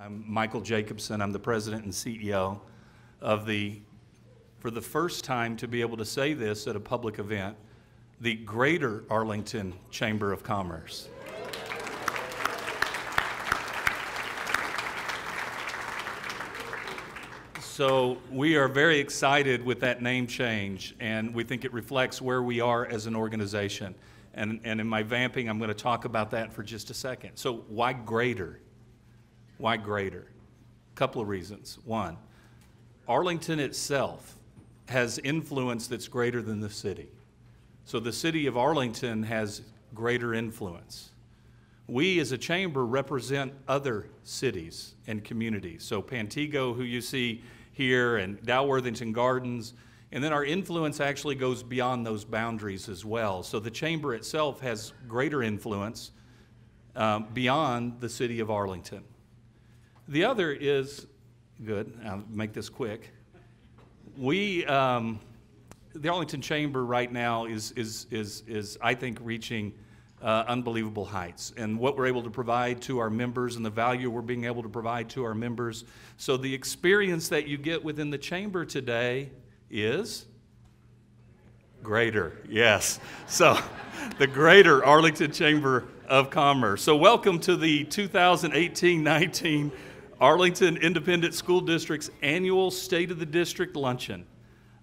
I'm Michael Jacobson. I'm the president and CEO of for the first time to be able to say this at a public event, the Greater Arlington Chamber of Commerce. So we are very excited with that name change, and we think it reflects where we are as an organization. And in my vamping, I'm going to talk about that for just a second. So why greater? Why greater? A couple of reasons. One, Arlington itself has influence that's greater than the city. So the city of Arlington has greater influence. We as a chamber represent other cities and communities. So Pantego, who you see here, and Dalworthington Gardens, and then our influence actually goes beyond those boundaries as well. So the chamber itself has greater influence beyond the city of Arlington. The other is, good, I'll make this quick. The Arlington Chamber right now is I think, reaching unbelievable heights, and what we're able to provide to our members and the value we're being able to provide to our members. So the experience that you get within the chamber today is greater, yes. So the Greater Arlington Chamber of Commerce. So welcome to the 2018-19 Arlington Independent School District's annual State of the District Luncheon.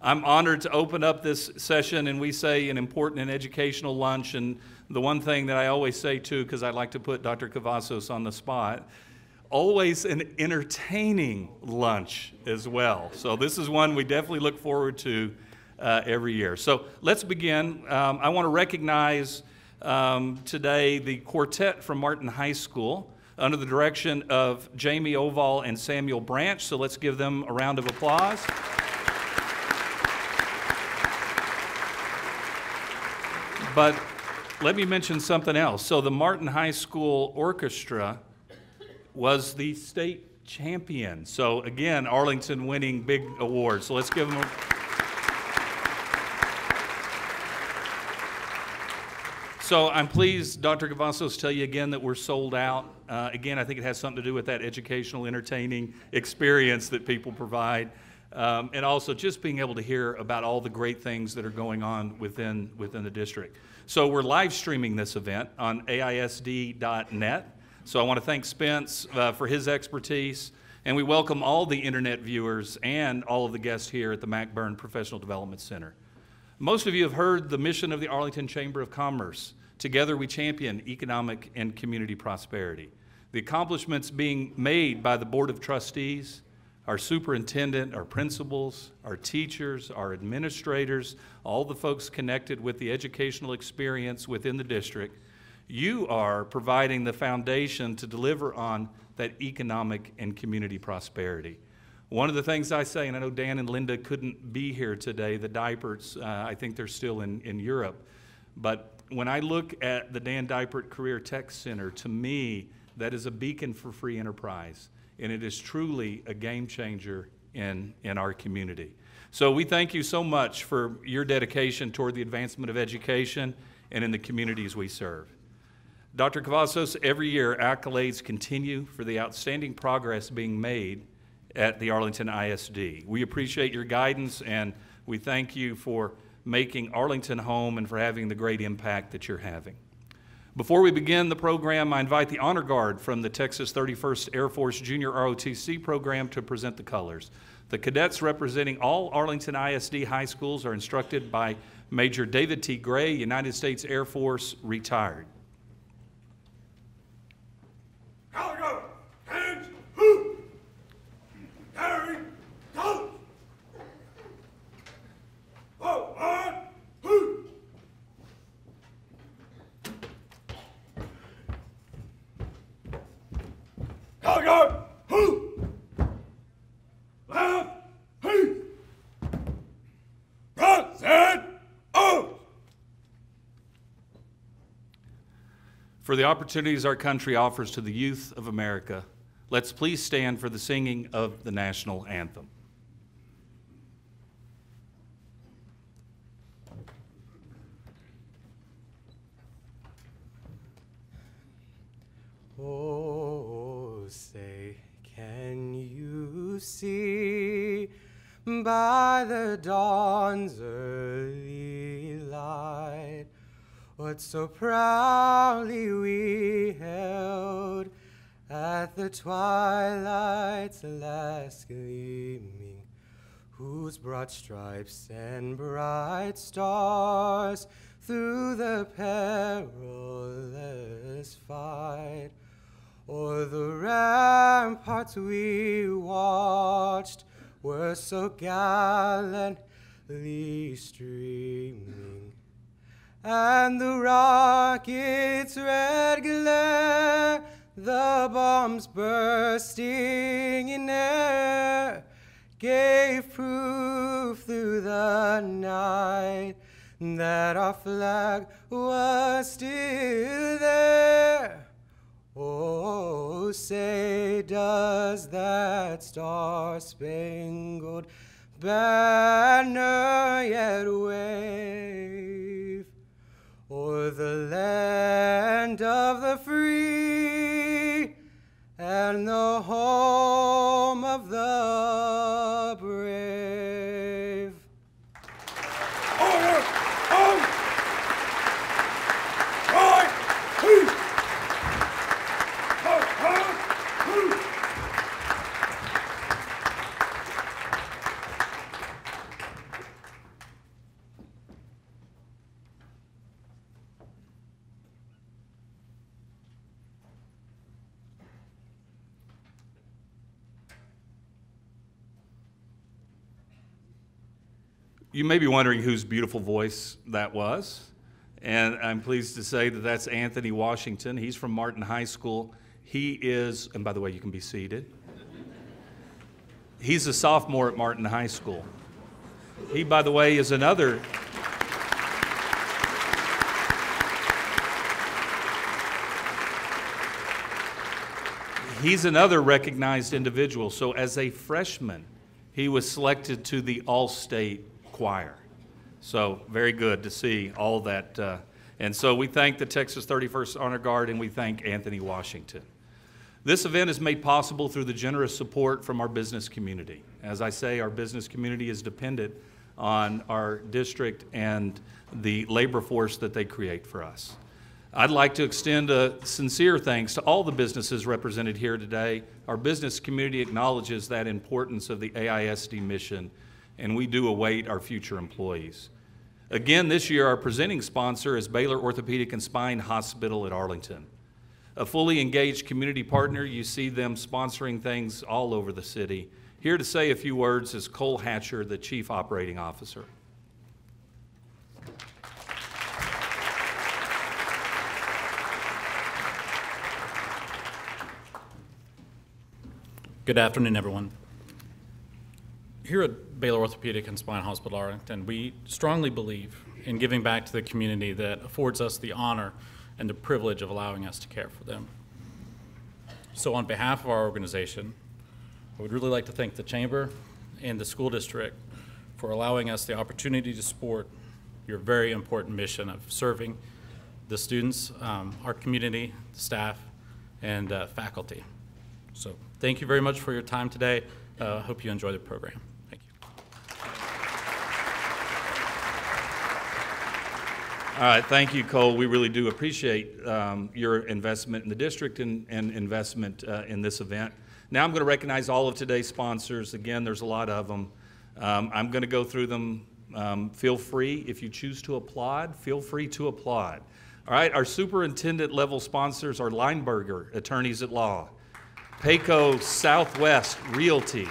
I'm honored to open up this session, and we say an important and educational lunch. And the one thing that I always say too, because I like to put Dr. Cavazos on the spot, always an entertaining lunch as well. So this is one we definitely look forward to every year. So let's begin. I want to recognize today the quartet from Martin High School under the direction of Jamie Oval and Samuel Branch. So let's give them a round of applause. But let me mention something else. So the Martin High School Orchestra was the state champion. So again, Arlington winning big awards. So let's give them a... So I'm pleased, Dr. Cavazos, to tell you again that we're sold out. Again, I think it has something to do with that educational, entertaining experience that people provide. And also just being able to hear about all the great things that are going on within the district. So we're live streaming this event on AISD.net. So I want to thank Spence for his expertise, and we welcome all the internet viewers and all of the guests here at the McBurn Professional Development Center. Most of you have heard the mission of the Arlington Chamber of Commerce. Together we champion economic and community prosperity. The accomplishments being made by the Board of Trustees, our superintendent, our principals, our teachers, our administrators, all the folks connected with the educational experience within the district, you are providing the foundation to deliver on that economic and community prosperity. One of the things I say, and I know Dan and Linda couldn't be here today, the Diperts, I think they're still in Europe, but when I look at the Dan Dipert Career Tech Center, to me, that is a beacon for free enterprise. And it is truly a game changer in our community. So we thank you so much for your dedication toward the advancement of education and in the communities we serve. Dr. Cavazos, every year accolades continue for the outstanding progress being made at the Arlington ISD. We appreciate your guidance, and we thank you for making Arlington home and for having the great impact that you're having. Before we begin the program, I invite the Honor Guard from the Texas 31st Air Force Junior ROTC program to present the colors. The cadets representing all Arlington ISD high schools are instructed by Major David T. Gray, United States Air Force, retired. Color go! Hands! Who! Carry! Go! Oh, on! Who! Color guard! Who! Left! Who! Front! Set! Oh! For the opportunities our country offers to the youth of America, let's please stand for the singing of the national anthem. Oh, say, Can you see by the dawn's early light what so proudly we held at the twilight's last gleaming, whose broad stripes and bright stars through the perilous fight o'er the ramparts we watched were so gallantly streaming, and the rocket's red glare, the bombs bursting in air, gave proof through the night that our flag was still there. Oh, say, does that star-spangled banner yet wave o'er the land of the free and the home of the brave? Order! Right! Who? You may be wondering whose beautiful voice that was, and I'm pleased to say that that's Anthony Washington. He's from Martin High School. He is, and by the way, you can be seated. He's a sophomore at Martin High School. He, by the way, is another recognized individual. So as a freshman, he was selected to the All-State choir. So very good to see all that. And so we thank the Texas 31st Honor Guard, and we thank Anthony Washington. This event is made possible through the generous support from our business community. As I say, our business community is dependent on our district and the labor force that they create for us. I'd like to extend a sincere thanks to all the businesses represented here today. Our business community acknowledges that importance of the AISD mission, and we do await our future employees. Again, this year, our presenting sponsor is Baylor Orthopedic and Spine Hospital at Arlington. A fully engaged community partner, you see them sponsoring things all over the city. Here to say a few words is Cole Hatcher, the Chief Operating Officer. Good afternoon, everyone. Here at Baylor Orthopedic and Spine Hospital Arlington, we strongly believe in giving back to the community that affords us the honor and the privilege of allowing us to care for them. So on behalf of our organization, I would really like to thank the Chamber and the school district for allowing us the opportunity to support your very important mission of serving the students, our community, the staff, and faculty. So thank you very much for your time today. Hope you enjoy the program. Thank you. All right, thank you, Cole. We really do appreciate your investment in the district and investment in this event. Now I'm going to recognize all of today's sponsors. Again, there's a lot of them. I'm going to go through them. Feel free, if you choose to applaud, feel free to applaud. All right, our superintendent level sponsors are Lineberger, Attorneys at Law, Payco Southwest Realty,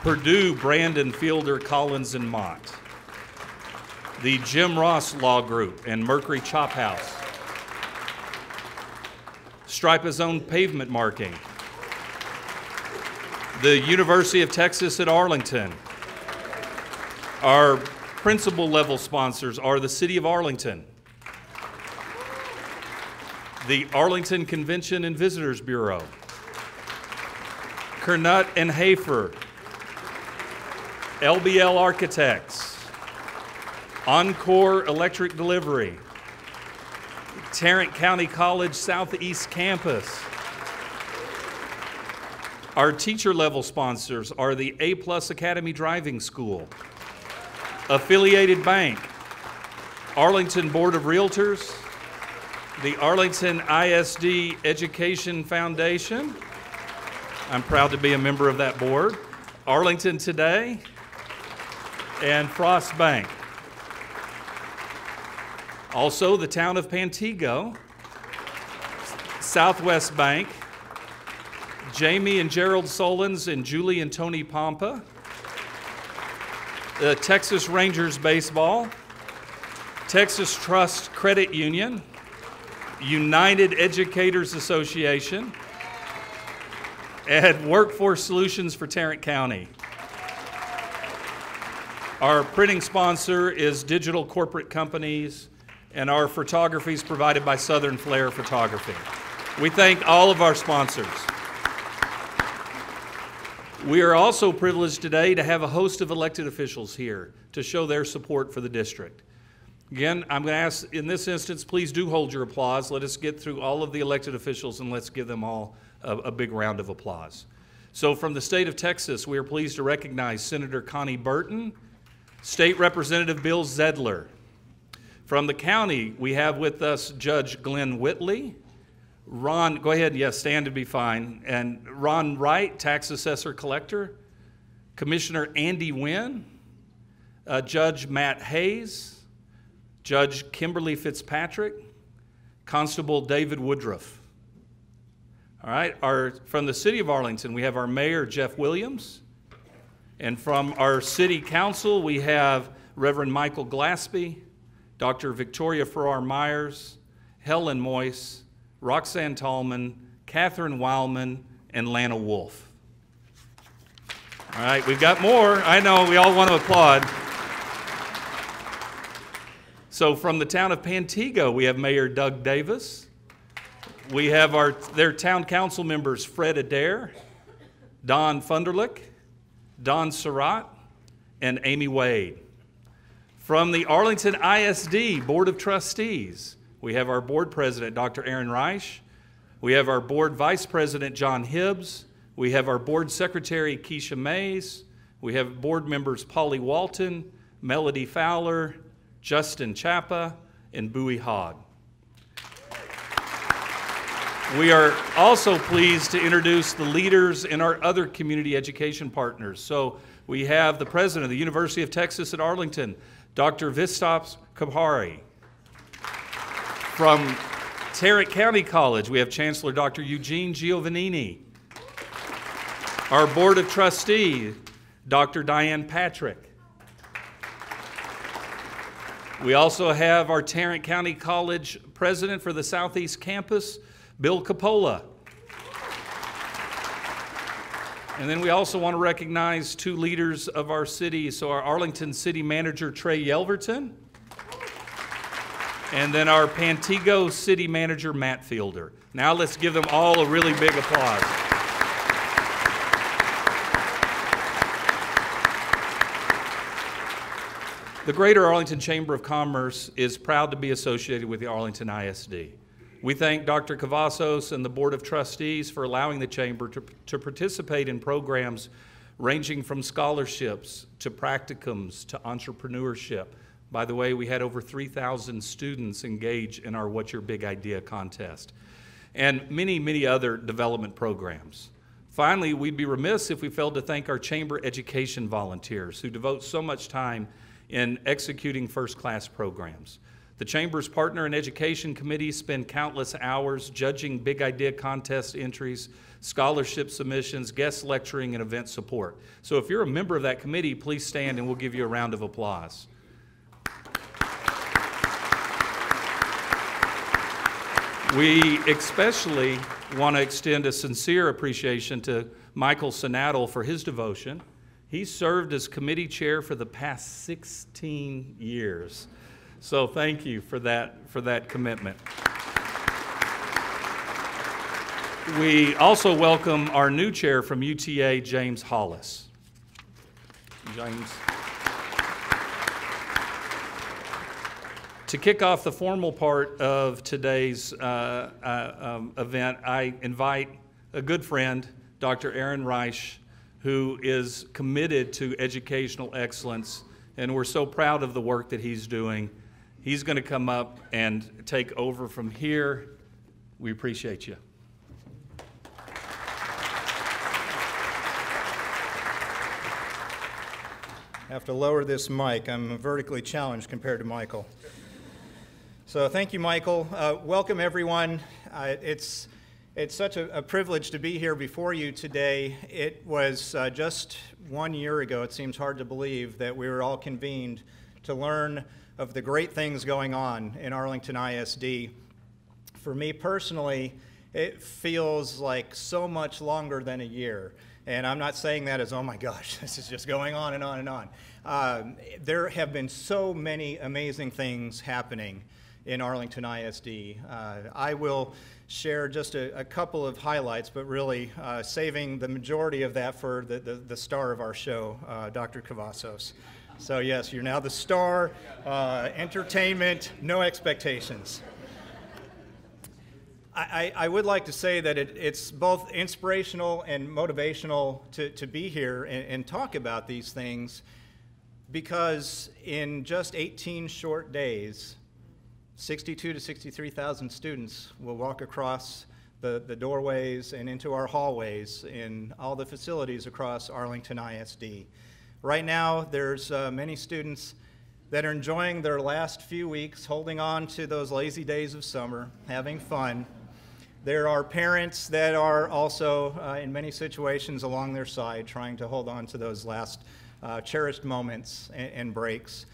Purdue, Brandon, Fielder, Collins, and Mott, the Jim Ross Law Group and Mercury Chop House, Stripe Zone Pavement Marking, the University of Texas at Arlington. Our principal level sponsors are the City of Arlington, the Arlington Convention and Visitors Bureau, Kernut and Hafer, LBL Architects, Encore Electric Delivery, Tarrant County College Southeast Campus, Our teacher level sponsors are the A+ Academy Driving School, Affiliated Bank, Arlington Board of Realtors, the Arlington ISD Education Foundation. I'm proud to be a member of that board. Arlington Today, and Frost Bank. Also, the town of Pantego, Southwest Bank, Jamie and Gerald Solons and Julie and Tony Pompa, the Texas Rangers Baseball, Texas Trust Credit Union, United Educators Association, and Workforce Solutions for Tarrant County. Our printing sponsor is Digital Corporate Companies, and our photography is provided by Southern Flair Photography. We thank all of our sponsors. We are also privileged today to have a host of elected officials here to show their support for the district. Again, I'm going to ask, in this instance, please do hold your applause. Let us get through all of the elected officials and let's give them all a big round of applause. So from the state of Texas, we are pleased to recognize Senator Connie Burton, State Representative Bill Zedler. From the county, we have with us Judge Glenn Whitley, Ron, go ahead, yes, stand to be fine, and Ron Wright, Tax Assessor Collector, Commissioner Andy Wynn, Judge Matt Hayes, Judge Kimberly Fitzpatrick, Constable David Woodruff. All right, from the city of Arlington, we have our mayor, Jeff Williams, and from our city council, we have Reverend Michael Glaspie, Dr. Victoria Farrar-Myers, Helen Moyse, Roxanne Tallman, Catherine Wildman, and Lana Wolf. All right, we've got more. I know, we all want to applaud. So from the town of Pantego, we have Mayor Doug Davis. We have their town council members, Fred Adair, Don Funderlich, Don Surratt, and Amy Wade. From the Arlington ISD Board of Trustees, we have our board president, Dr. Aaron Reich. We have our board vice president, John Hibbs. We have our board secretary, Keisha Mays. We have board members, Polly Walton, Melody Fowler, Justin Chapa, and Bowie Hogg. We are also pleased to introduce the leaders in our other community education partners. So we have the president of the University of Texas at Arlington, Dr. Vistas Kabhari. From Tarrant County College, we have Chancellor Dr. Eugene Giovannini. Our Board of Trustees, Dr. Diane Patrick. We also have our Tarrant County College President for the Southeast Campus, Bill Capola. And then we also want to recognize two leaders of our city. So our Arlington City Manager, Trey Yelverton, and then our Pantego City Manager, Matt Fielder. Now let's give them all a really big applause. The Greater Arlington Chamber of Commerce is proud to be associated with the Arlington ISD. We thank Dr. Cavazos and the Board of Trustees for allowing the Chamber to participate in programs ranging from scholarships to practicums to entrepreneurship. By the way, we had over 3,000 students engage in our What's Your Big Idea contest, and many, many other development programs. Finally, we'd be remiss if we failed to thank our Chamber education volunteers who devote so much time in executing first-class programs. The Chamber's Partner and Education Committee spend countless hours judging Big Idea contest entries, scholarship submissions, guest lecturing, and event support. So if you're a member of that committee, please stand and we'll give you a round of applause. We especially want to extend a sincere appreciation to Michael Sinattle for his devotion. He served as committee chair for the past 16 years. So thank you for that commitment. We also welcome our new chair from UTA, James Hollis. James. To kick off the formal part of today's event, I invite a good friend Dr. Aaron Reich, who is committed to educational excellence, and we're so proud of the work that he's doing. He's going to come up and take over from here. We appreciate you. I have to lower this mic. I'm vertically challenged compared to Michael. So thank you, Michael. Welcome, everyone. It's such a privilege to be here before you today. It was just 1 year ago, it seems hard to believe, that we were all convened to learn of the great things going on in Arlington ISD. For me personally, it feels like so much longer than a year. And I'm not saying that as, oh my gosh, this is just going on and on and on. There have been so many amazing things happening in Arlington ISD. I will share just a couple of highlights, but really saving the majority of that for the star of our show, Dr. Cavazos. So yes, you're now the star, entertainment, no expectations. I would like to say that it's both inspirational and motivational to be here and talk about these things, because in just 18 short days, 62 to 63,000 students will walk across the doorways and into our hallways in all the facilities across Arlington ISD. Right now, there's many students that are enjoying their last few weeks, holding on to those lazy days of summer, having fun. There are parents that are also, in many situations, along their side, trying to hold on to those last cherished moments and breaks.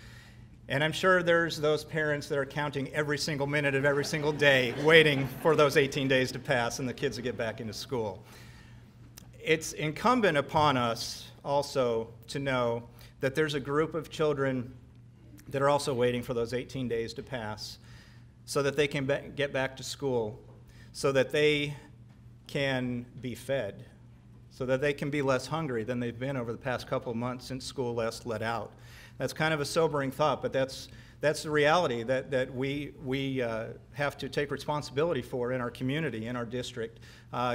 And I'm sure there's those parents that are counting every single minute of every single day, waiting for those 18 days to pass and the kids to get back into school. It's incumbent upon us also to know that there's a group of children that are also waiting for those 18 days to pass so that they can get back to school, so that they can be fed, so that they can be less hungry than they've been over the past couple of months since school last let out. That's kind of a sobering thought, but that's the reality that we have to take responsibility for in our community, in our district.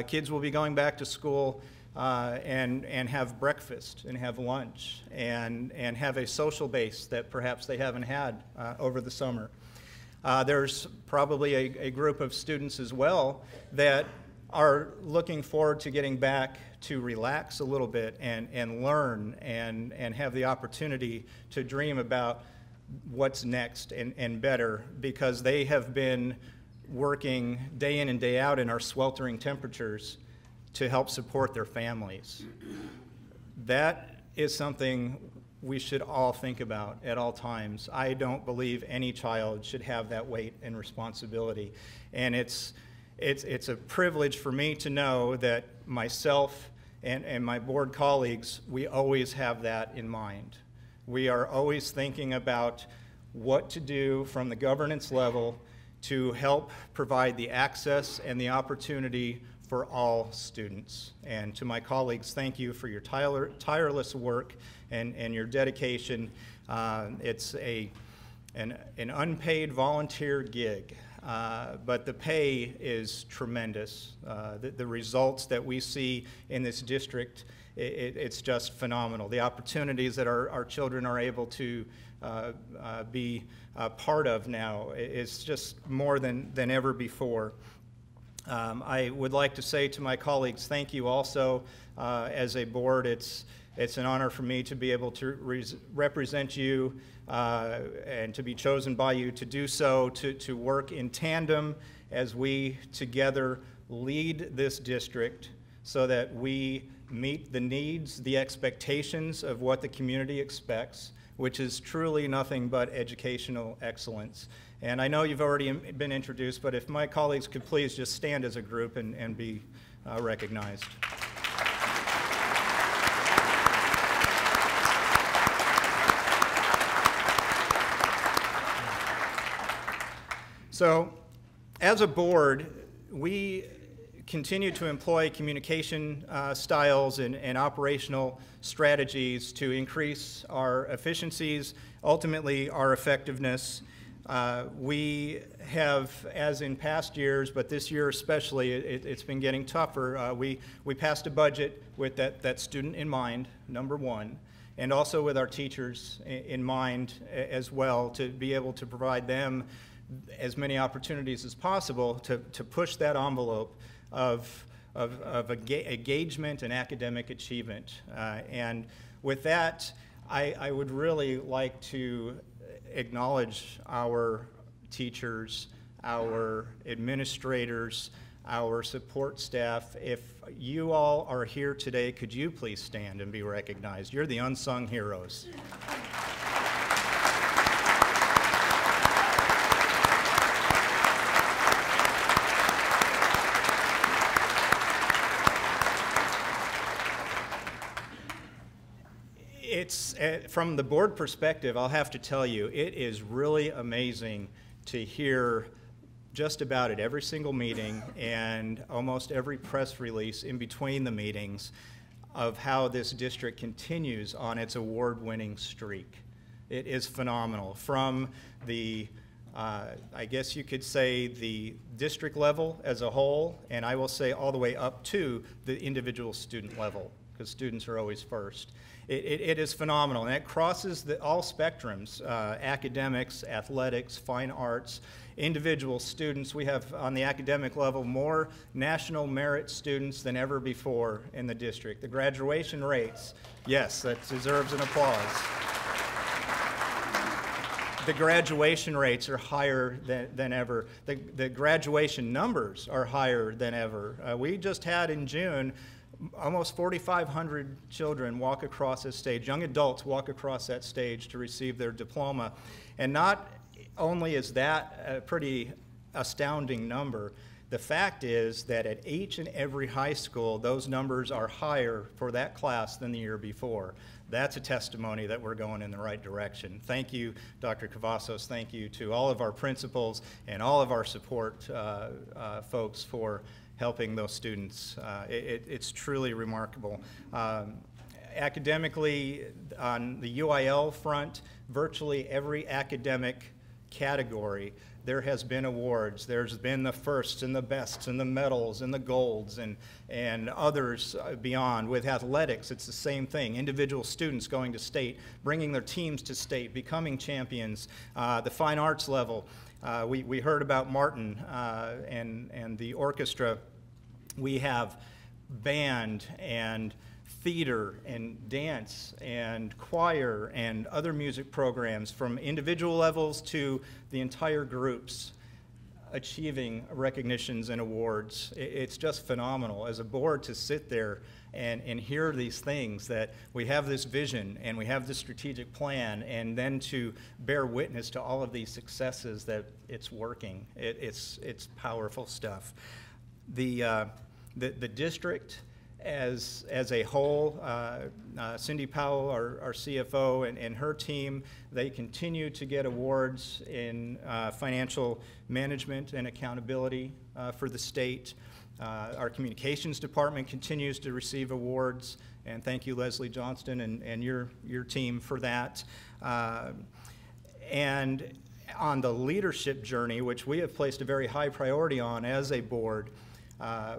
Kids will be going back to school and have breakfast and have lunch and have a social base that perhaps they haven't had over the summer. There's probably a group of students as well that are looking forward to getting back to relax a little bit and learn and have the opportunity to dream about what's next and better, because they have been working day in and day out in our sweltering temperatures to help support their families. That is something we should all think about at all times. I don't believe any child should have that weight and responsibility. And it's a privilege for me to know that myself and my board colleagues, we always have that in mind. We are always thinking about what to do from the governance level to help provide the access and the opportunity for all students. And to my colleagues, thank you for your tireless work and your dedication. It's an unpaid volunteer gig, but the pay is tremendous. The results that we see in this district, it's just phenomenal. The opportunities that our children are able to be part of now is just more than ever before. I would like to say to my colleagues, thank you also. As a board, it's an honor for me to be able to represent you and to be chosen by you to do so, to work in tandem as we together lead this district so that we meet the needs, the expectations of what the community expects, which is truly nothing but educational excellence. And I know you've already been introduced, but if my colleagues could please just stand as a group and be recognized. So, as a board, we continue to employ communication styles and operational strategies to increase our efficiencies, ultimately our effectiveness. We have, as in past years, but this year especially, it's been getting tougher. We passed a budget with that student in mind, number one, and also with our teachers in mind as well, to be able to provide them as many opportunities as possible to push that envelope of engagement and academic achievement. And with that, I would really like to acknowledge our teachers, our administrators, our support staff. If you all are here today, could you please stand and be recognized? You're the unsung heroes. It's, from the board perspective, I'll have to tell you, it is really amazing to hear just about at every single meeting and almost every press release in between the meetings of how this district continues on its award-winning streak. It is phenomenal. From the, I guess you could say, the district level as a whole, and I will say all the way up to the individual student level, because students are always first. It is phenomenal, and it crosses all spectrums, academics, athletics, fine arts, individual students. We have, on the academic level, more national merit students than ever before in the district. The graduation rates, yes, that deserves an applause. The graduation rates are higher than ever. The graduation numbers are higher than ever. We just had in June almost 4,500 children walk across this stage, young adults walk across that stage to receive their diploma. And not only is that a pretty astounding number, the fact is that at each and every high school, those numbers are higher for that class than the year before. That's a testimony that we're going in the right direction. Thank you, Dr. Cavazos. Thank you to all of our principals and all of our support folks for helping those students. It's truly remarkable. Academically, on the UIL front, virtually every academic category, there has been awards. There's been the firsts and the bests and the medals and the golds and others beyond. With athletics, it's the same thing. Individual students going to state, bringing their teams to state, becoming champions. The fine arts level, we heard about Martin and the orchestra. We have band and theater and dance and choir and other music programs, from individual levels to the entire groups achieving recognitions and awards. It's just phenomenal as a board to sit there and hear these things, that we have this vision and we have this strategic plan, and then to bear witness to all of these successes that it's working. It's powerful stuff. The district as a whole, Cindy Powell, our CFO, and her team, they continue to get awards in financial management and accountability for the state. Our communications department continues to receive awards, and thank you, Leslie Johnston, and your team for that. And on the leadership journey, which we have placed a very high priority on as a board,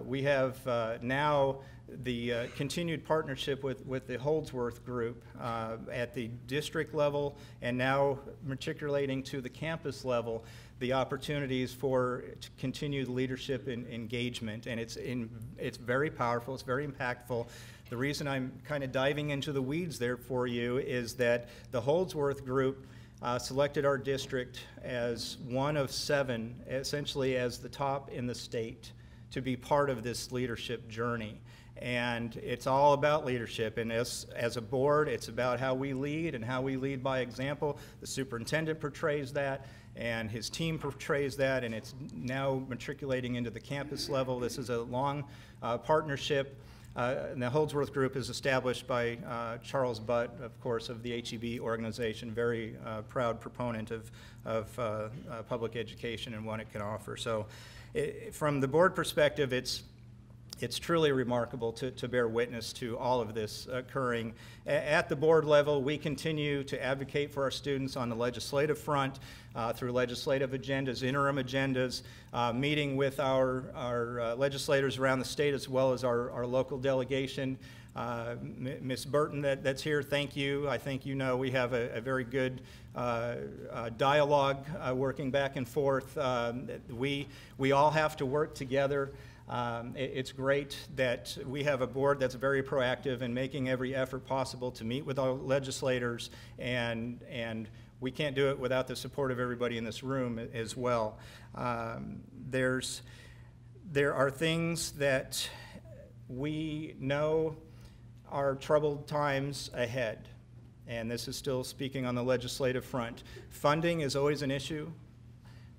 we have now the continued partnership with the Holdsworth Group at the district level, and now matriculating to the campus level, the opportunities for continued leadership and engagement. And it's very powerful, it's very impactful. The reason I'm kind of diving into the weeds there for you is that the Holdsworth Group selected our district as one of 7, essentially as the top in the state, to be part of this leadership journey. And it's all about leadership, and as a board, it's about how we lead and how we lead by example. The superintendent portrays that, and his team portrays that, and it's now matriculating into the campus level. This is a long partnership. And the Holdsworth Group is established by Charles Butt, of course, of the HEB organization, very proud proponent of public education and what it can offer. So from the board perspective, it's It's truly remarkable to bear witness to all of this occurring. At the board level, we continue to advocate for our students on the legislative front through legislative agendas, interim agendas, meeting with our legislators around the state as well as our local delegation. Ms. Burton that's here, thank you. I think you know we have a very good dialogue working back and forth. We all have to work together. It's great that we have a board that's very proactive in making every effort possible to meet with our legislators, and we can't do it without the support of everybody in this room as well. There are things that we know are troubled times ahead, and this is still speaking on the legislative front. Funding is always an issue.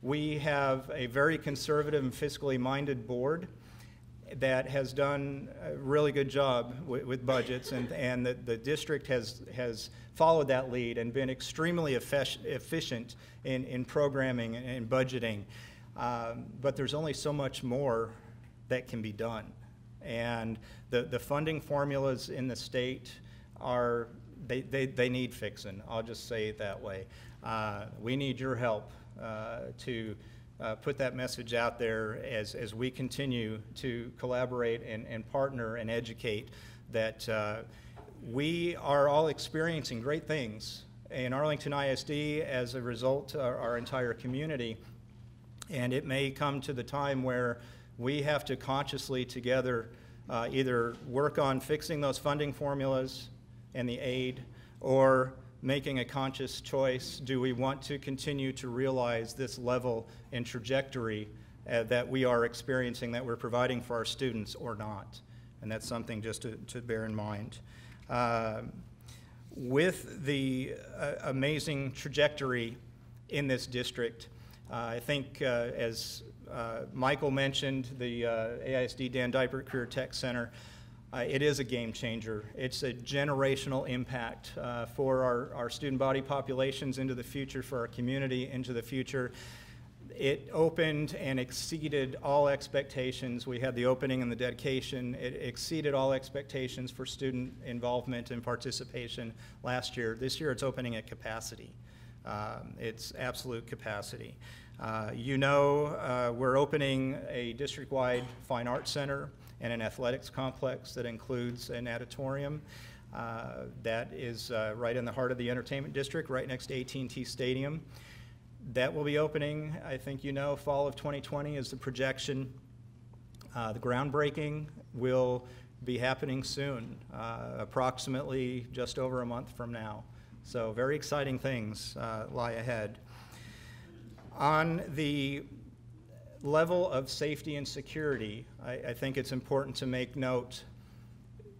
We have a very conservative and fiscally minded board that has done a really good job with budgets, and the district has followed that lead and been extremely efficient in programming and budgeting. But there's only so much more that can be done. And the funding formulas in the state they need fixing. I'll just say it that way. We need your help to put that message out there as we continue to collaborate and partner and educate that we are all experiencing great things in Arlington ISD as a result of our entire community. And it may come to the time where we have to consciously together either work on fixing those funding formulas and the aid, or making a conscious choice. Do we want to continue to realize this level and trajectory that we are experiencing, that we're providing for our students, or not? And that's something just to bear in mind. With the amazing trajectory in this district, I think as Michael mentioned, the AISD Dan Diaper Career Tech Center, it is a game changer. It's a generational impact for our student body populations into the future, for our community into the future. It opened and exceeded all expectations. We had the opening and the dedication. It exceeded all expectations for student involvement and participation last year. This year it's opening at capacity. It's absolute capacity. You know, we're opening a district-wide fine arts center and an athletics complex that includes an auditorium that is right in the heart of the entertainment district, right next to AT&T Stadium. That will be opening, I think you know, fall of 2020 is the projection. The groundbreaking will be happening soon, approximately just over a month from now. So very exciting things lie ahead. On the level of safety and security, I think it's important to make note,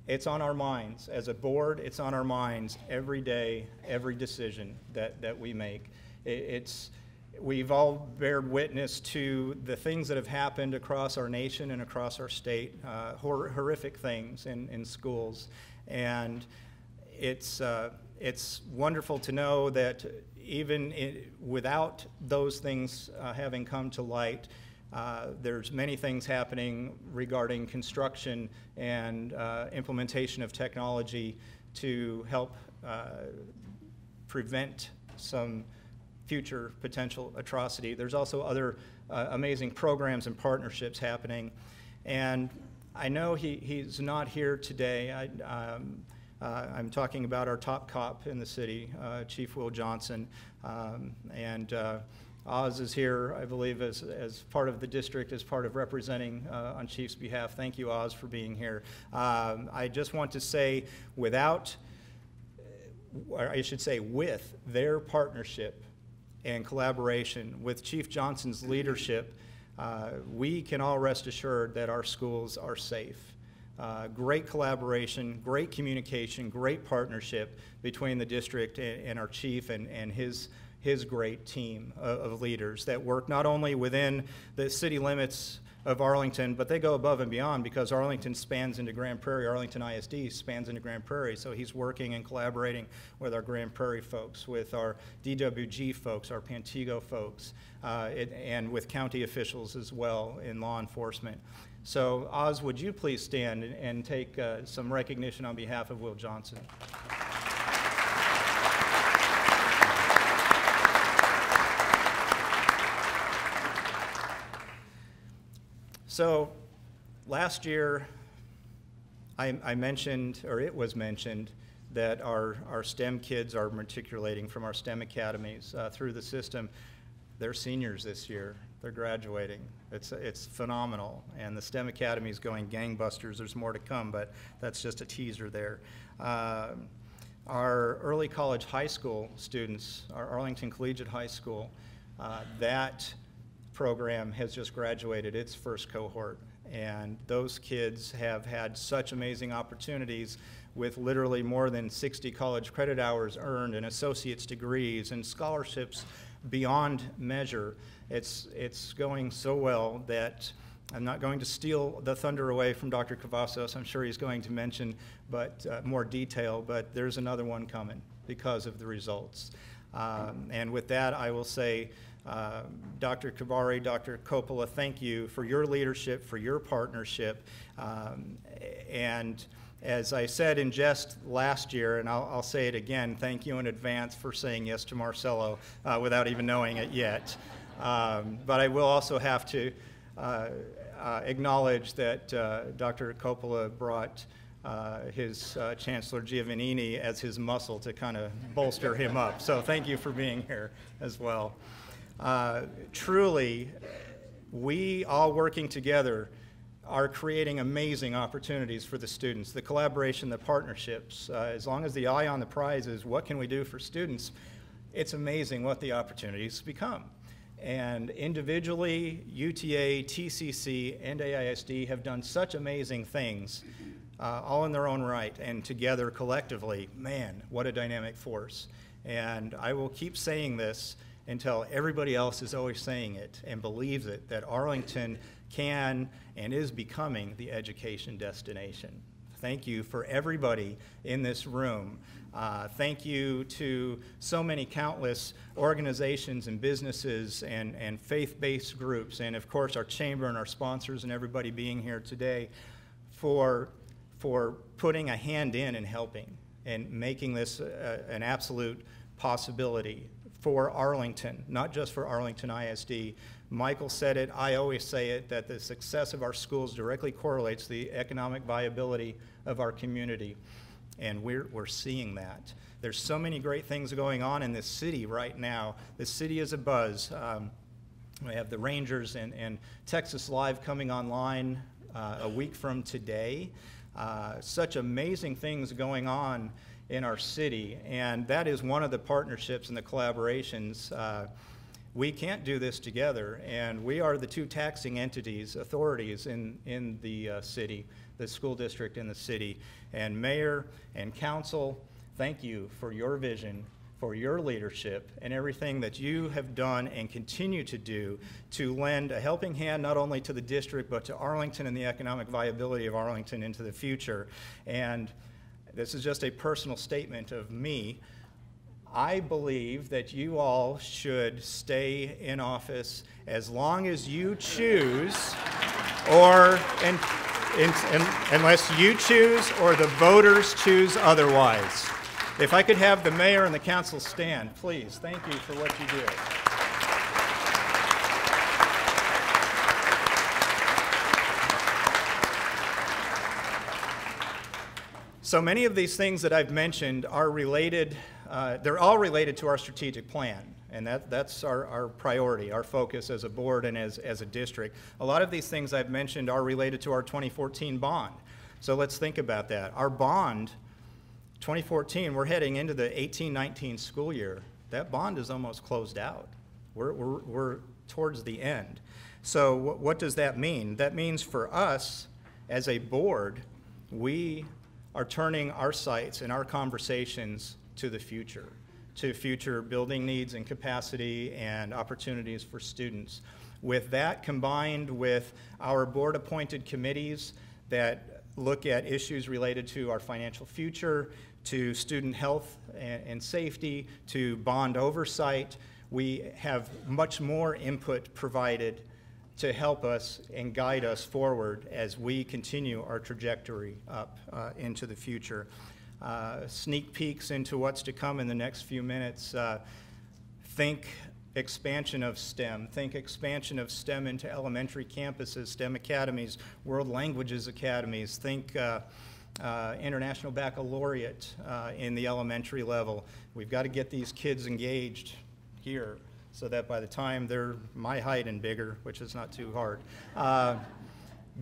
it's on our minds. As a board, it's on our minds every day, every decision that we make. We've all bared witness to the things that have happened across our nation and across our state, horrific things in schools. And it's wonderful to know that even without those things having come to light, there's many things happening regarding construction and implementation of technology to help prevent some future potential atrocity. There's also other amazing programs and partnerships happening. And I know he's not here today. I'm talking about our top cop in the city, Chief Will Johnson. Oz is here, I believe, as part of the district, as part of representing on Chief's behalf. Thank you, Oz, for being here. I just want to say, with their partnership and collaboration, with Chief Johnson's leadership, we can all rest assured that our schools are safe. Great collaboration, great communication, great partnership between the district and our chief and his great team of leaders that work not only within the city limits of Arlington, but they go above and beyond, because Arlington spans into Grand Prairie. Arlington ISD spans into Grand Prairie, so he's working and collaborating with our Grand Prairie folks, with our DWG folks, our Pantego folks, and with county officials as well in law enforcement. So Oz, would you please stand and take some recognition on behalf of Will Johnson? So last year, I mentioned, or it was mentioned, that our STEM kids are matriculating from our STEM academies through the system. They're seniors this year. They're graduating. It's phenomenal. And the STEM Academy is going gangbusters. There's more to come, but that's just a teaser there. Our early college high school students, our Arlington Collegiate High School, that program has just graduated its first cohort. And those kids have had such amazing opportunities with literally more than 60 college credit hours earned and associate's degrees and scholarships beyond measure. It's going so well that I'm not going to steal the thunder away from Dr. Cavazos. I'm sure he's going to mention more detail, but there's another one coming because of the results. And with that, I will say, Dr. Kabari, Dr. Coppola, thank you for your leadership, for your partnership. And as I said in jest last year, and I'll say it again, thank you in advance for saying yes to Marcelo without even knowing it yet. But I will also have to acknowledge that Dr. Coppola brought his Chancellor Giovannini as his muscle to kind of bolster him up. So thank you for being here as well. Truly, we all working together are creating amazing opportunities for the students. The collaboration, the partnerships, as long as the eye on the prize is what can we do for students, it's amazing what the opportunities become. And individually, UTA, TCC, and AISD have done such amazing things, all in their own right, and together collectively, man, what a dynamic force. And I will keep saying this until everybody else is always saying it and believes it, that Arlington can and is becoming the education destination. Thank you for everybody in this room. Thank you to so many countless organizations and businesses and faith-based groups, and of course our chamber and our sponsors and everybody being here today for putting a hand in and helping and making this an absolute possibility for Arlington, not just for Arlington ISD. Michael said it, I always say it, that the success of our schools directly correlates to the economic viability of our community. And we're seeing that. There's so many great things going on in this city right now. This city is abuzz. We have the Rangers and Texas Live coming online a week from today. Such amazing things going on in our city, and that is one of the partnerships and the collaborations. We can't do this together, and we are the two taxing entities, authorities in the city, the school district in the city. And mayor and council, thank you for your vision, for your leadership, and everything that you have done and continue to do to lend a helping hand not only to the district, but to Arlington and the economic viability of Arlington into the future. And this is just a personal statement of me. I believe that you all should stay in office as long as you choose, or unless you choose or the voters choose otherwise. If I could have the mayor and the council stand, please. Thank you for what you do. So many of these things that I've mentioned are related, they're all related to our strategic plan, and that's our priority, our focus as a board and as a district. A lot of these things I've mentioned are related to our 2014 bond. So let's think about that. Our bond, 2014, we're heading into the 18-19 school year. That bond is almost closed out. We're towards the end. So what does that mean? That means for us as a board, we are turning our sights and our conversations to the future, to future building needs and capacity and opportunities for students. With that combined with our board-appointed committees that look at issues related to our financial future, to student health and safety, to bond oversight, we have much more input provided to help us and guide us forward as we continue our trajectory up into the future. Sneak peeks into what's to come in the next few minutes. Think expansion of STEM. Think expansion of STEM into elementary campuses, STEM academies, world languages academies. Think International Baccalaureate in the elementary level. We've got to get these kids engaged here so that by the time they're my height and bigger, which is not too hard,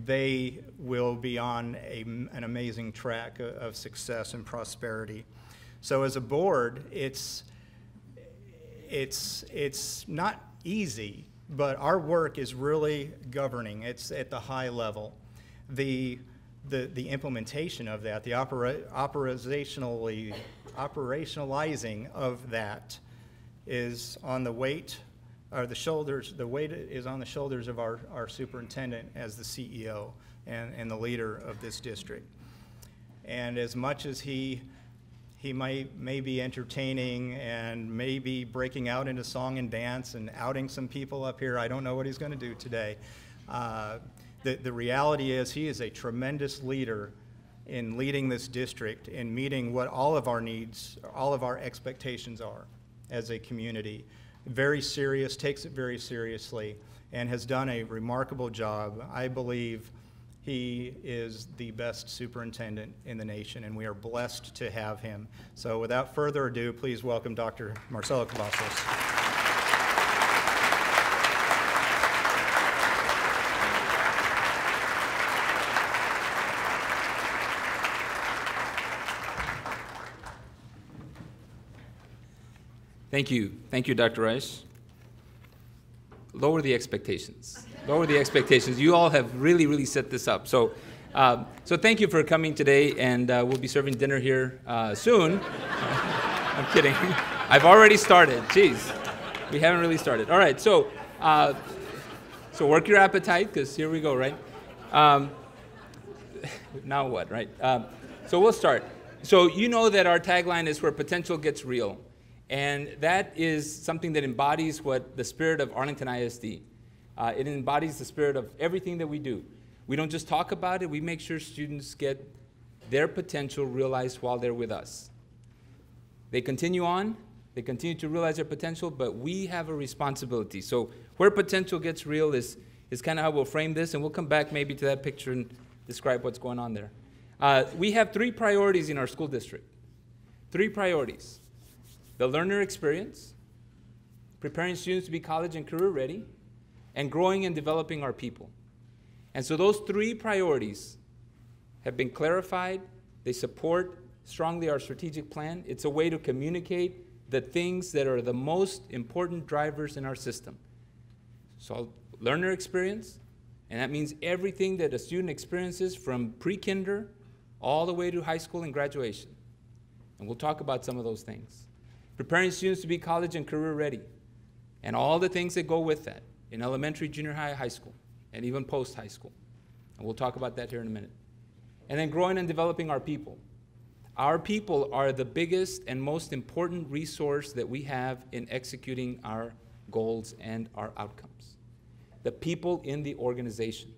they will be on an amazing track of success and prosperity. So as a board, it's not easy, but our work is really governing. It's at the high level. The implementation of that, the operationalizing of that is on the weight, or the shoulders, the weight is on the shoulders of our superintendent as the CEO and the leader of this district. And as much as he may be entertaining and maybe breaking out into song and dance and outing some people up here, I don't know what he's going to do today. The reality is he is a tremendous leader in leading this district and meeting what all of our needs, all of our expectations are as a community. Very serious, takes it very seriously, and has done a remarkable job. I believe he is the best superintendent in the nation, and we are blessed to have him. So without further ado, please welcome Dr. Marcelo Cavazos. Thank you, Dr. Reich. Lower the expectations. Lower the expectations. You all have really set this up. So thank you for coming today, and we'll be serving dinner here soon. I'm kidding. I've already started. Jeez, we haven't really started. All right, so work your appetite, because here we go, right? Now what, right? So we'll start. So you know that our tagline is where potential gets real. And that is something that embodies what the spirit of Arlington ISD. It embodies the spirit of everything that we do. We don't just talk about it, we make sure students get their potential realized while they're with us. They continue on, they continue to realize their potential, but we have a responsibility. So where potential gets real is kind of how we'll frame this, and we'll come back maybe to that picture and describe what's going on there. We have 3 priorities in our school district. 3 priorities. The learner experience, preparing students to be college and career ready, and growing and developing our people. And so those 3 priorities have been clarified. They support strongly our strategic plan. It's a way to communicate the things that are the most important drivers in our system. So learner experience, and that means everything that a student experiences from pre-kinder all the way to high school and graduation. And we'll talk about some of those things. Preparing students to be college and career ready, and all the things that go with that in elementary, junior high, high school, and even post-high school. And we'll talk about that here in a minute. And then growing and developing our people. Our people are the biggest and most important resource that we have in executing our goals and our outcomes. The people in the organization.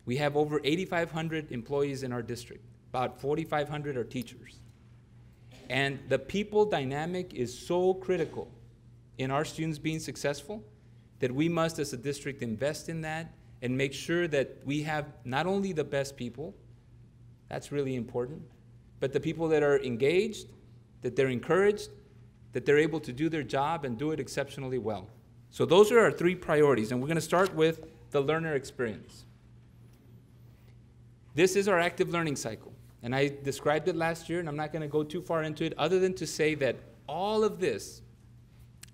We have over 8,500 employees in our district. About 4,500 are teachers. And the people dynamic is so critical in our students being successful that we must, as a district, invest in that and make sure that we have not only the best people, that's really important, but the people that are engaged, that they're encouraged, that they're able to do their job and do it exceptionally well. So those are our 3 priorities, and we're going to start with the learner experience. This is our active learning cycle. And I described it last year, and I'm not going to go too far into it other than to say that all of this,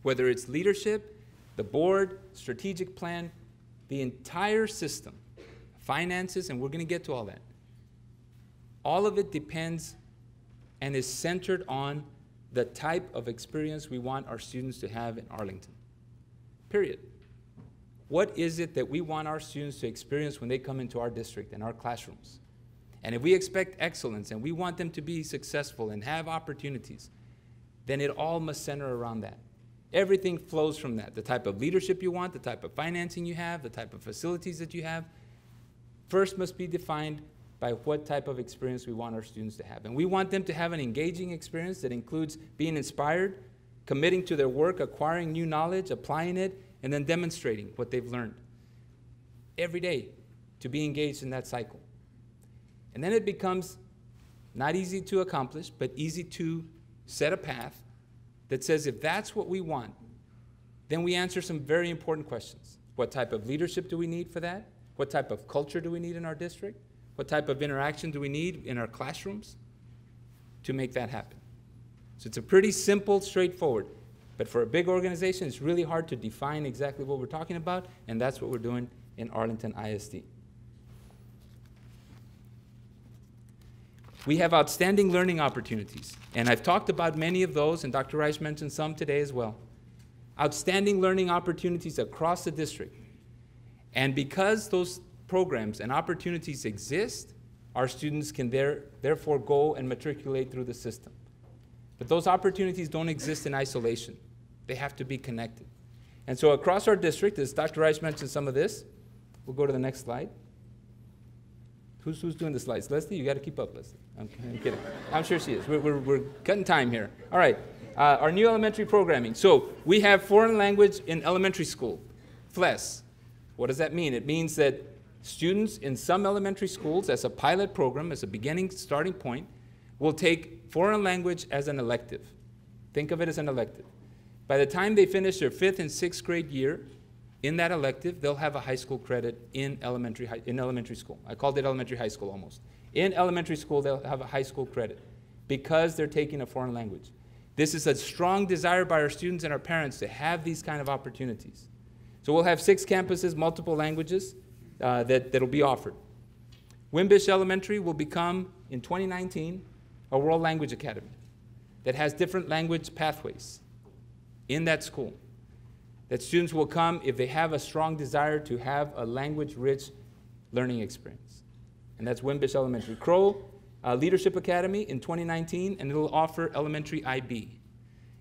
whether it's leadership, the board, strategic plan, the entire system, finances, and we're going to get to all that, all of it depends and is centered on the type of experience we want our students to have in Arlington, period. What is it that we want our students to experience when they come into our district and our classrooms? And if we expect excellence and we want them to be successful and have opportunities, then it all must center around that. Everything flows from that. The type of leadership you want, the type of financing you have, the type of facilities that you have, first must be defined by what type of experience we want our students to have. And we want them to have an engaging experience that includes being inspired, committing to their work, acquiring new knowledge, applying it, and then demonstrating what they've learned every day, to be engaged in that cycle. And then it becomes not easy to accomplish, but easy to set a path that says if that's what we want, then we answer some very important questions. What type of leadership do we need for that? What type of culture do we need in our district? What type of interaction do we need in our classrooms to make that happen? So it's a pretty simple, straightforward. But for a big organization, it's really hard to define exactly what we're talking about, and that's what we're doing in Arlington ISD. We have outstanding learning opportunities, and I've talked about many of those, and Dr. Reich mentioned some today as well. Outstanding learning opportunities across the district. And because those programs and opportunities exist, our students can therefore go and matriculate through the system. But those opportunities don't exist in isolation. They have to be connected. And so across our district, as Dr. Reich mentioned some of this, we'll go to the next slide. Who's doing the slides? Leslie, you got to keep up, Leslie. I'm kidding. I'm sure she is. We're cutting time here. All right, our new elementary programming. So we have foreign language in elementary school, FLES. What does that mean? It means that students in some elementary schools, as a pilot program, as a beginning starting point, will take foreign language as an elective. Think of it as an elective. By the time they finish their 5th and 6th grade year, in that elective, they'll have a high school credit in elementary school. I called it elementary high school almost. In elementary school, they'll have a high school credit because they're taking a foreign language. This is a strong desire by our students and our parents to have these kind of opportunities. So we'll have 6 campuses, multiple languages that'll be offered. Wimbish Elementary will become, in 2019, a World Language Academy that has different language pathways in that school. That students will come if they have a strong desire to have a language-rich learning experience. And that's Wimbish Elementary. Crow Leadership Academy in 2019, and it'll offer elementary IB,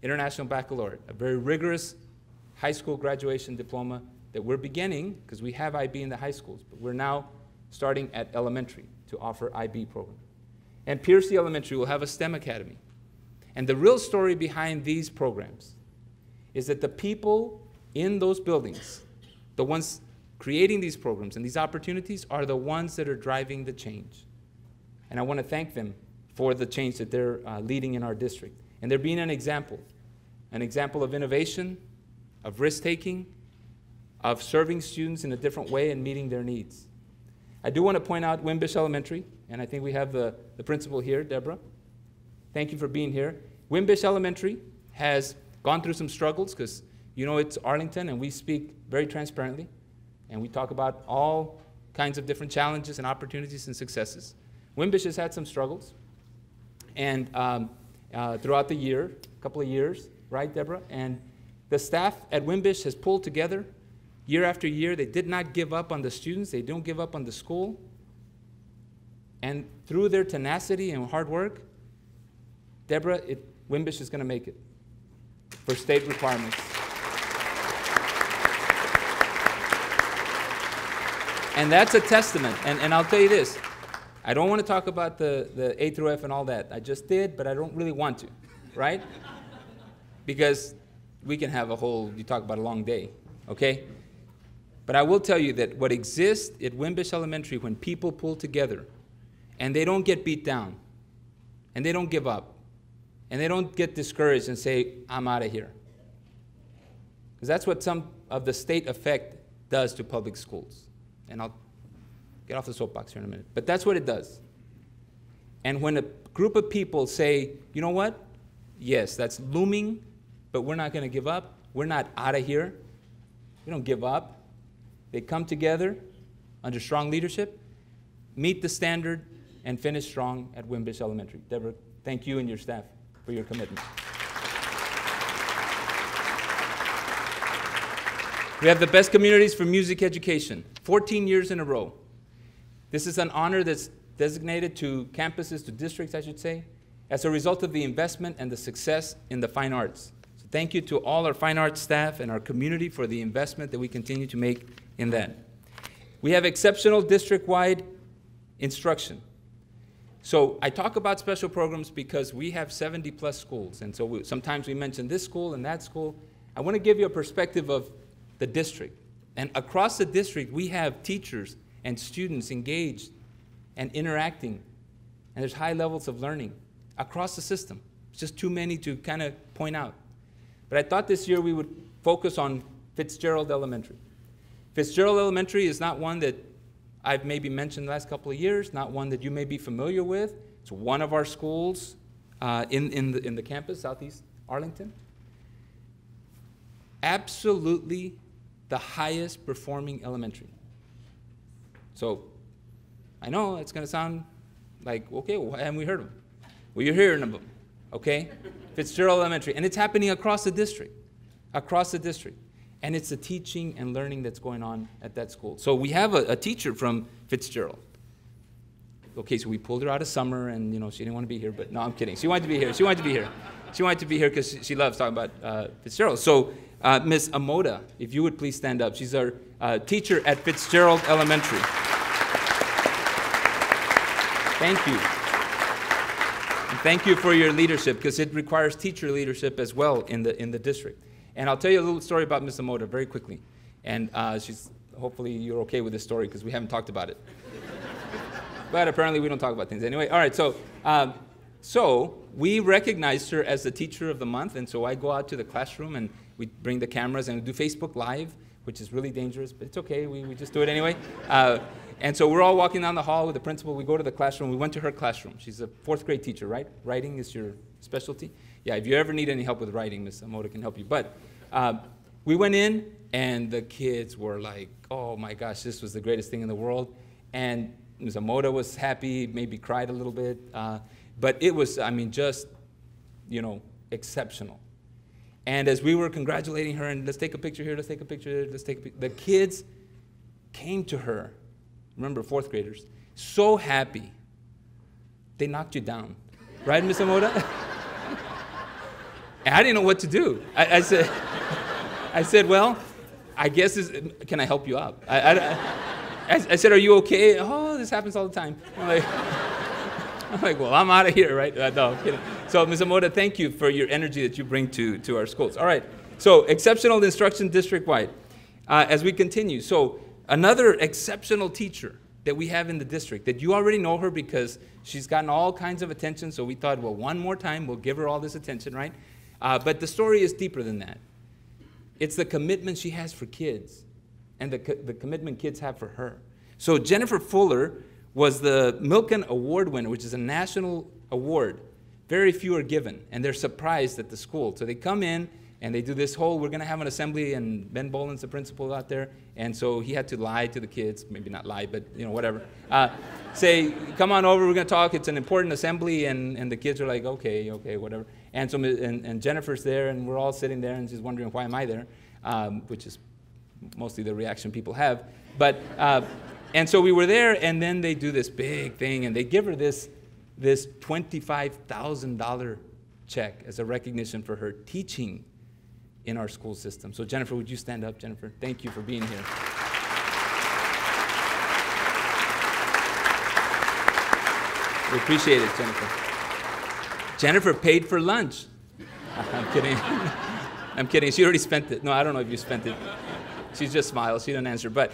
International Baccalaureate, a very rigorous high school graduation diploma that we're beginning, because we have IB in the high schools, but we're now starting at elementary to offer IB program. And Piercy Elementary will have a STEM Academy. And the real story behind these programs is that the people in those buildings, the ones creating these programs and these opportunities, are the ones that are driving the change. And I want to thank them for the change that they're leading in our district. And they're being an example of innovation, of risk-taking, of serving students in a different way and meeting their needs. I do want to point out Wimbish Elementary, and I think we have the principal here, Deborah. Thank you for being here. Wimbish Elementary has gone through some struggles because, you know, it's Arlington and we speak very transparently and we talk about all kinds of different challenges and opportunities and successes. Wimbish has had some struggles, and throughout the year, a couple of years, right, Deborah? And the staff at Wimbish has pulled together year after year. They did not give up on the students. They don't give up on the school. And through their tenacity and hard work, Deborah, Wimbish is going to make it for state requirements. And that's a testament. And I'll tell you this. I don't want to talk about the A through F and all that. I just did, but I don't really want to, right? Because we can have you talk about a long day, okay? But I will tell you that what exists at Wimbish Elementary, when people pull together and they don't get beat down and they don't give up and they don't get discouraged and say, I'm out of here. Because that's what some of the state effect does to public schools. And I'll get off the soapbox here in a minute. But that's what it does. And when a group of people say, you know what? Yes, that's looming, but we're not going to give up. We're not out of here. We don't give up. They come together under strong leadership, meet the standard, and finish strong at Wimbish Elementary. Deborah, thank you and your staff for your commitment. We have the best communities for music education, 14 years in a row. This is an honor that's designated to campuses, to districts, I should say, as a result of the investment and the success in the fine arts. So thank you to all our fine arts staff and our community for the investment that we continue to make in that. We have exceptional district-wide instruction. So I talk about special programs because we have 70-plus schools, and so sometimes we mention this school and that school. I want to give you a perspective of the district. And across the district, we have teachers and students engaged and interacting, and there's high levels of learning across the system. It's just too many to kind of point out. But I thought this year we would focus on Fitzgerald Elementary. Fitzgerald Elementary is not one that I've maybe mentioned the last couple of years, not one that you may be familiar with. It's one of our schools in the campus, Southeast Arlington. Absolutely the highest performing elementary. So I know it's going to sound like, okay, well, haven't we heard of them? Well, you're hearing of them, okay? Fitzgerald Elementary. And it's happening across the district, And it's the teaching and learning that's going on at that school. So we have a teacher from Fitzgerald. Okay, so we pulled her out of summer, and she didn't want to be here, but no, I'm kidding. She wanted to be here. She wanted to be here because she loves talking about Fitzgerald. So Miss Amoda, if you would please stand up. She's our teacher at Fitzgerald Elementary. Thank you. And thank you for your leadership, because it requires teacher leadership as well in the district. And I'll tell you a little story about Miss Amoda very quickly. And hopefully you're okay with this story, because we haven't talked about it. But apparently we don't talk about things anyway. All right, so we recognized her as the teacher of the month, and so I go out to the classroom and we bring the cameras and we do Facebook Live, which is really dangerous, but it's okay, we just do it anyway. And so we're all walking down the hall with the principal. We go to the classroom. We went to her classroom. She's a 4th grade teacher, right? Writing is your specialty? Yeah, if you ever need any help with writing, Ms. Amoda can help you. But we went in, and the kids were like, oh my gosh, this was the greatest thing in the world. And Ms. Amoda was happy, maybe cried a little bit. But it was, just, exceptional. And as we were congratulating her, and let's take a picture here, let's take a picture here, let's take a picture, the kids came to her. Remember, 4th graders, so happy, they knocked you down. Right, Ms. Amoda? And I didn't know what to do. I said, well, I guess can I help you up? I said, are you okay? Oh, this happens all the time. I'm like, well, I'm out of here, right? No, I'm kidding. So, Ms. Amoda, thank you for your energy that you bring to our schools. All right, so exceptional instruction district-wide. As we continue, so another exceptional teacher that we have in the district, that you already know her because she's gotten all kinds of attention, so we thought, well, one more time, we'll give her all this attention, right? But the story is deeper than that. It's the commitment she has for kids and the commitment kids have for her. So Jennifer Fuller was the Milken Award winner, which is a national award. Very few are given, and they're surprised at the school. So they come in, and they do this whole, we're going to have an assembly, and Ben Boland's the principal out there, and so he had to lie to the kids, maybe not lie, but whatever. Say, come on over, we're going to talk, it's an important assembly, and the kids are like, okay, whatever. And so and Jennifer's there, and we're all sitting there, and she's wondering, why am I there? Which is mostly the reaction people have. But, and so we were there, and then they do this big thing, and they give her this $25,000 check as a recognition for her teaching in our school system. So Jennifer, would you stand up, Jennifer? Thank you for being here. We appreciate it, Jennifer. Jennifer paid for lunch. I'm kidding. I'm kidding. She already spent it. No, I don't know if you spent it. She just smiles. She didn't answer. But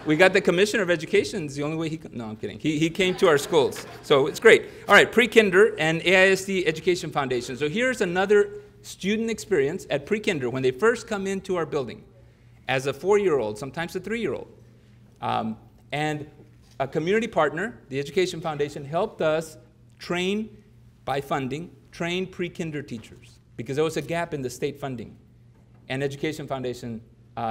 we got the Commissioner of Education. It's the only way no, I'm kidding. He came to our schools. So it's great. All right, pre-kinder and AISD Education Foundation. So here's another student experience at pre-kinder when they first come into our building as a 4-year-old, sometimes a 3-year-old. And a community partner, the Education Foundation, helped us train, by funding, train pre-kinder teachers because there was a gap in the state funding. And Education Foundation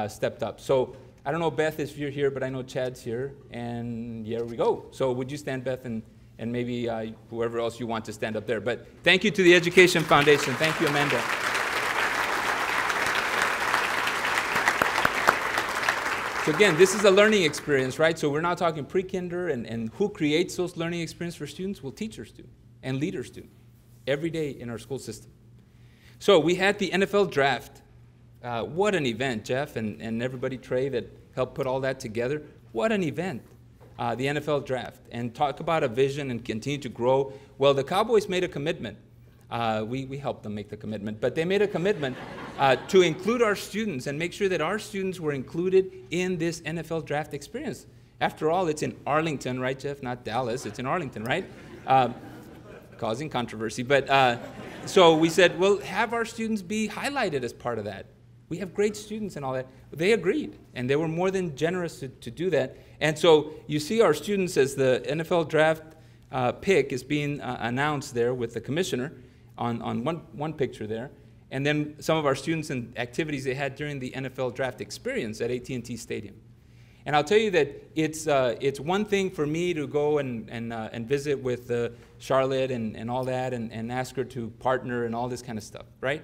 stepped up. So I don't know, Beth, if you're here, but I know Chad's here. And here we go. So would you stand, Beth, and maybe whoever else you want to stand up there. But thank you to the Education Foundation. Thank you, Amanda. So again, this is a learning experience, right? So we're not talking pre-kinder and who creates those learning experiences for students? Well, teachers do and leaders do every day in our school system. So we had the NFL draft. What an event, Jeff and everybody, Trey, that helped put all that together. What an event, the NFL draft. And talk about a vision and continue to grow. Well, the Cowboys made a commitment. We helped them make the commitment, but they made a commitment to include our students and make sure that our students were included in this NFL draft experience. After all, it's in Arlington, right, Jeff? Not Dallas. It's in Arlington, right? Causing controversy. But so we said, well, have our students be highlighted as part of that. We have great students and all that. They agreed, and they were more than generous to do that. And so you see our students as the NFL draft pick is being announced there with the commissioner on one picture there. And then some of our students and activities they had during the NFL draft experience at AT&T Stadium. And I'll tell you that it's one thing for me to go and visit with Charlotte and all that and ask her to partner and all this kind of stuff, right?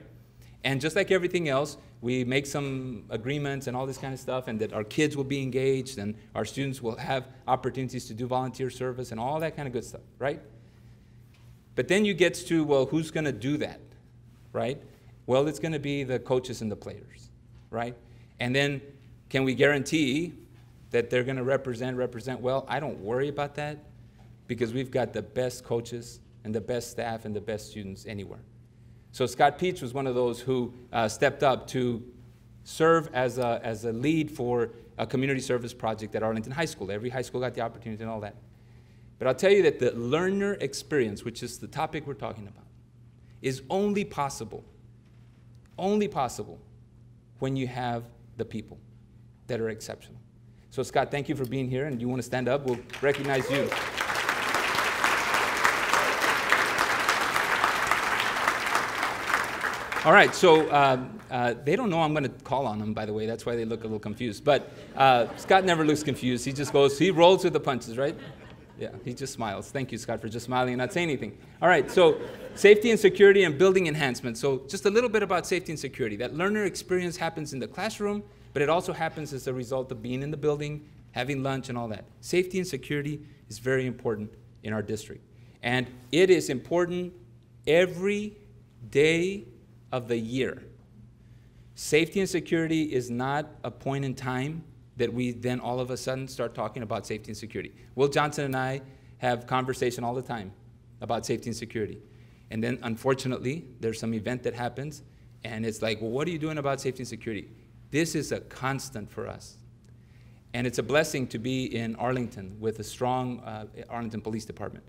And just like everything else, we make some agreements and all this kind of stuff, and that our kids will be engaged and our students will have opportunities to do volunteer service and all that kind of good stuff, right? But then you get to, well, who's going to do that, right? Well, it's going to be the coaches and the players, right? And then can we guarantee that they're going to represent? Well, I don't worry about that because we've got the best coaches and the best staff and the best students anywhere. So Scott Peach was one of those who stepped up to serve as a lead for a community service project at Arlington High School. Every high school got the opportunity and all that. But I'll tell you that the learner experience, which is the topic we're talking about, is only possible when you have the people that are exceptional. So Scott, thank you for being here, and you want to stand up, we'll recognize you. All right, so they don't know I'm going to call on them, by the way. That's why they look a little confused. But Scott never looks confused. He just goes, he rolls with the punches, right? Yeah, he just smiles. Thank you, Scott, for just smiling and not saying anything. All right, so safety and security and building enhancement. So just a little bit about safety and security. That learner experience happens in the classroom, but it also happens as a result of being in the building, having lunch and all that. Safety and security is very important in our district. And it is important every day of the year. Safety and security is not a point in time that we then all of a sudden start talking about safety and security. Will Johnson and I have conversation all the time about safety and security. And then unfortunately, there's some event that happens and it's like, well, what are you doing about safety and security? This is a constant for us. And it's a blessing to be in Arlington with a strong Arlington Police Department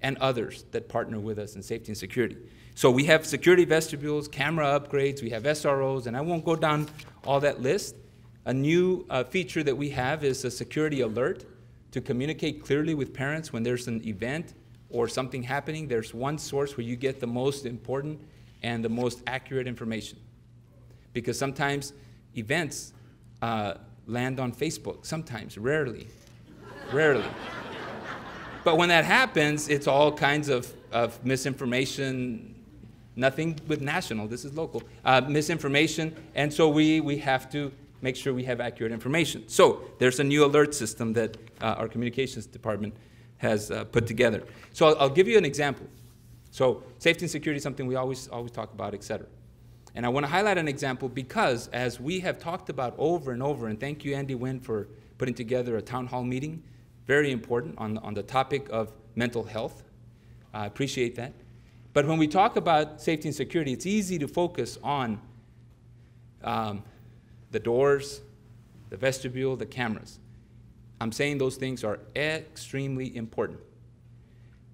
and others that partner with us in safety and security. So we have security vestibules, camera upgrades, we have SROs, and I won't go down all that list. A new feature that we have is a security alert to communicate clearly with parents when there's an event or something happening. There's one source where you get the most important and the most accurate information. Because sometimes events land on Facebook, sometimes, rarely. But when that happens, it's all kinds of misinformation, nothing with national, this is local, misinformation, and so we have to make sure we have accurate information. So there's a new alert system that our communications department has put together. So I'll give you an example. So safety and security is something we always talk about, et cetera. And I want to highlight an example because as we have talked about over and over, and thank you, Andy Wynn, for putting together a town hall meeting, very important on the topic of mental health. I appreciate that. But when we talk about safety and security, it's easy to focus on the doors, the vestibule, the cameras. I'm saying those things are extremely important.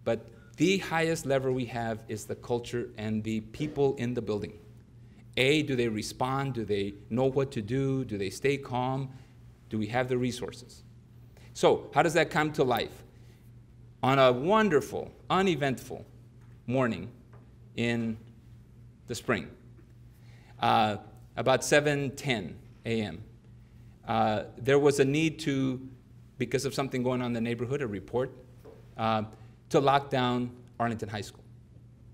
But the highest lever we have is the culture and the people in the building. Do they respond? Do they know what to do? Do they stay calm? Do we have the resources? So how does that come to life? On a wonderful, uneventful morning in the spring, about 7:10 a.m., there was a need to, because of something going on in the neighborhood, a report, to lock down Arlington High School.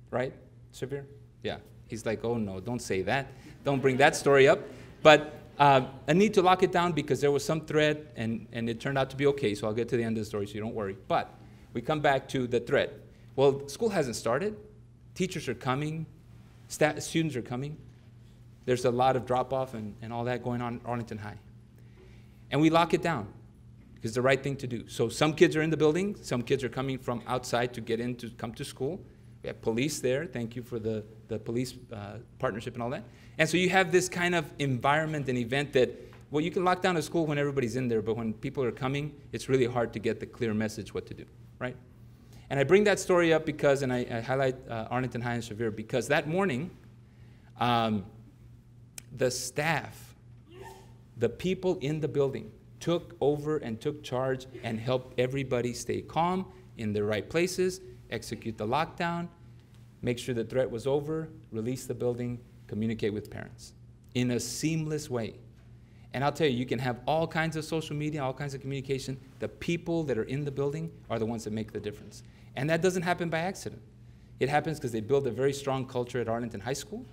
Right, Severe? Yeah. He's like, oh no, don't say that. Don't bring that story up. But a need to lock it down because there was some threat and it turned out to be okay. So I'll get to the end of the story so you don't worry. But we come back to the threat. Well, school hasn't started. Teachers are coming. Students are coming. There's a lot of drop-off and all that going on at Arlington High. And we lock it down because it's the right thing to do. So some kids are in the building. Some kids are coming from outside to get in to come to school. We have police there. Thank you for the police partnership and all that. And so you have this kind of environment and event that, well, you can lock down a school when everybody's in there, but when people are coming, it's really hard to get the clear message what to do, right? And I bring that story up because, and I highlight Arlington High and Sevier, because that morning, the staff, the people in the building, took over and took charge and helped everybody stay calm in the right places, execute the lockdown, make sure the threat was over, release the building, communicate with parents in a seamless way. And I'll tell you, you can have all kinds of social media, all kinds of communication. The people that are in the building are the ones that make the difference. And that doesn't happen by accident. It happens because they build a very strong culture at Arlington High School,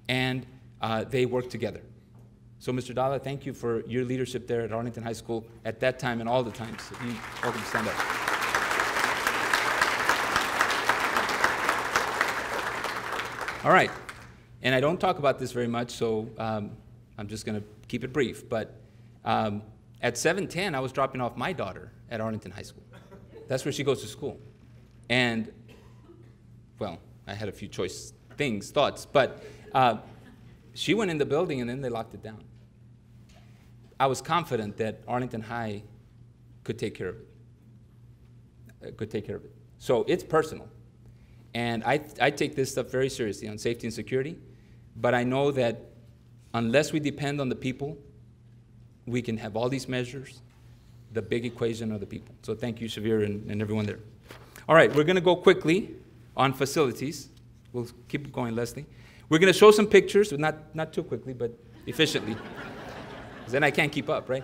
and they work together. So, Mr. Dalla, thank you for your leadership there at Arlington High School at that time and all the times. You're welcome to stand up. All right. And I don't talk about this very much, so I'm just going to keep it brief. But at 7:10, I was dropping off my daughter at Arlington High School. That's where she goes to school. And, well, I had a few thoughts, but she went in the building and then they locked it down. I was confident that Arlington High could take care of it. So it's personal. And I take this stuff very seriously on safety and security, but I know that unless we depend on the people, we can have all these measures. The big equation are the people. So thank you, Xavier, and everyone there. All right, we're going to go quickly on facilities. We'll keep going, Leslie. We're going to show some pictures, not too quickly, but efficiently. Because then I can't keep up, right?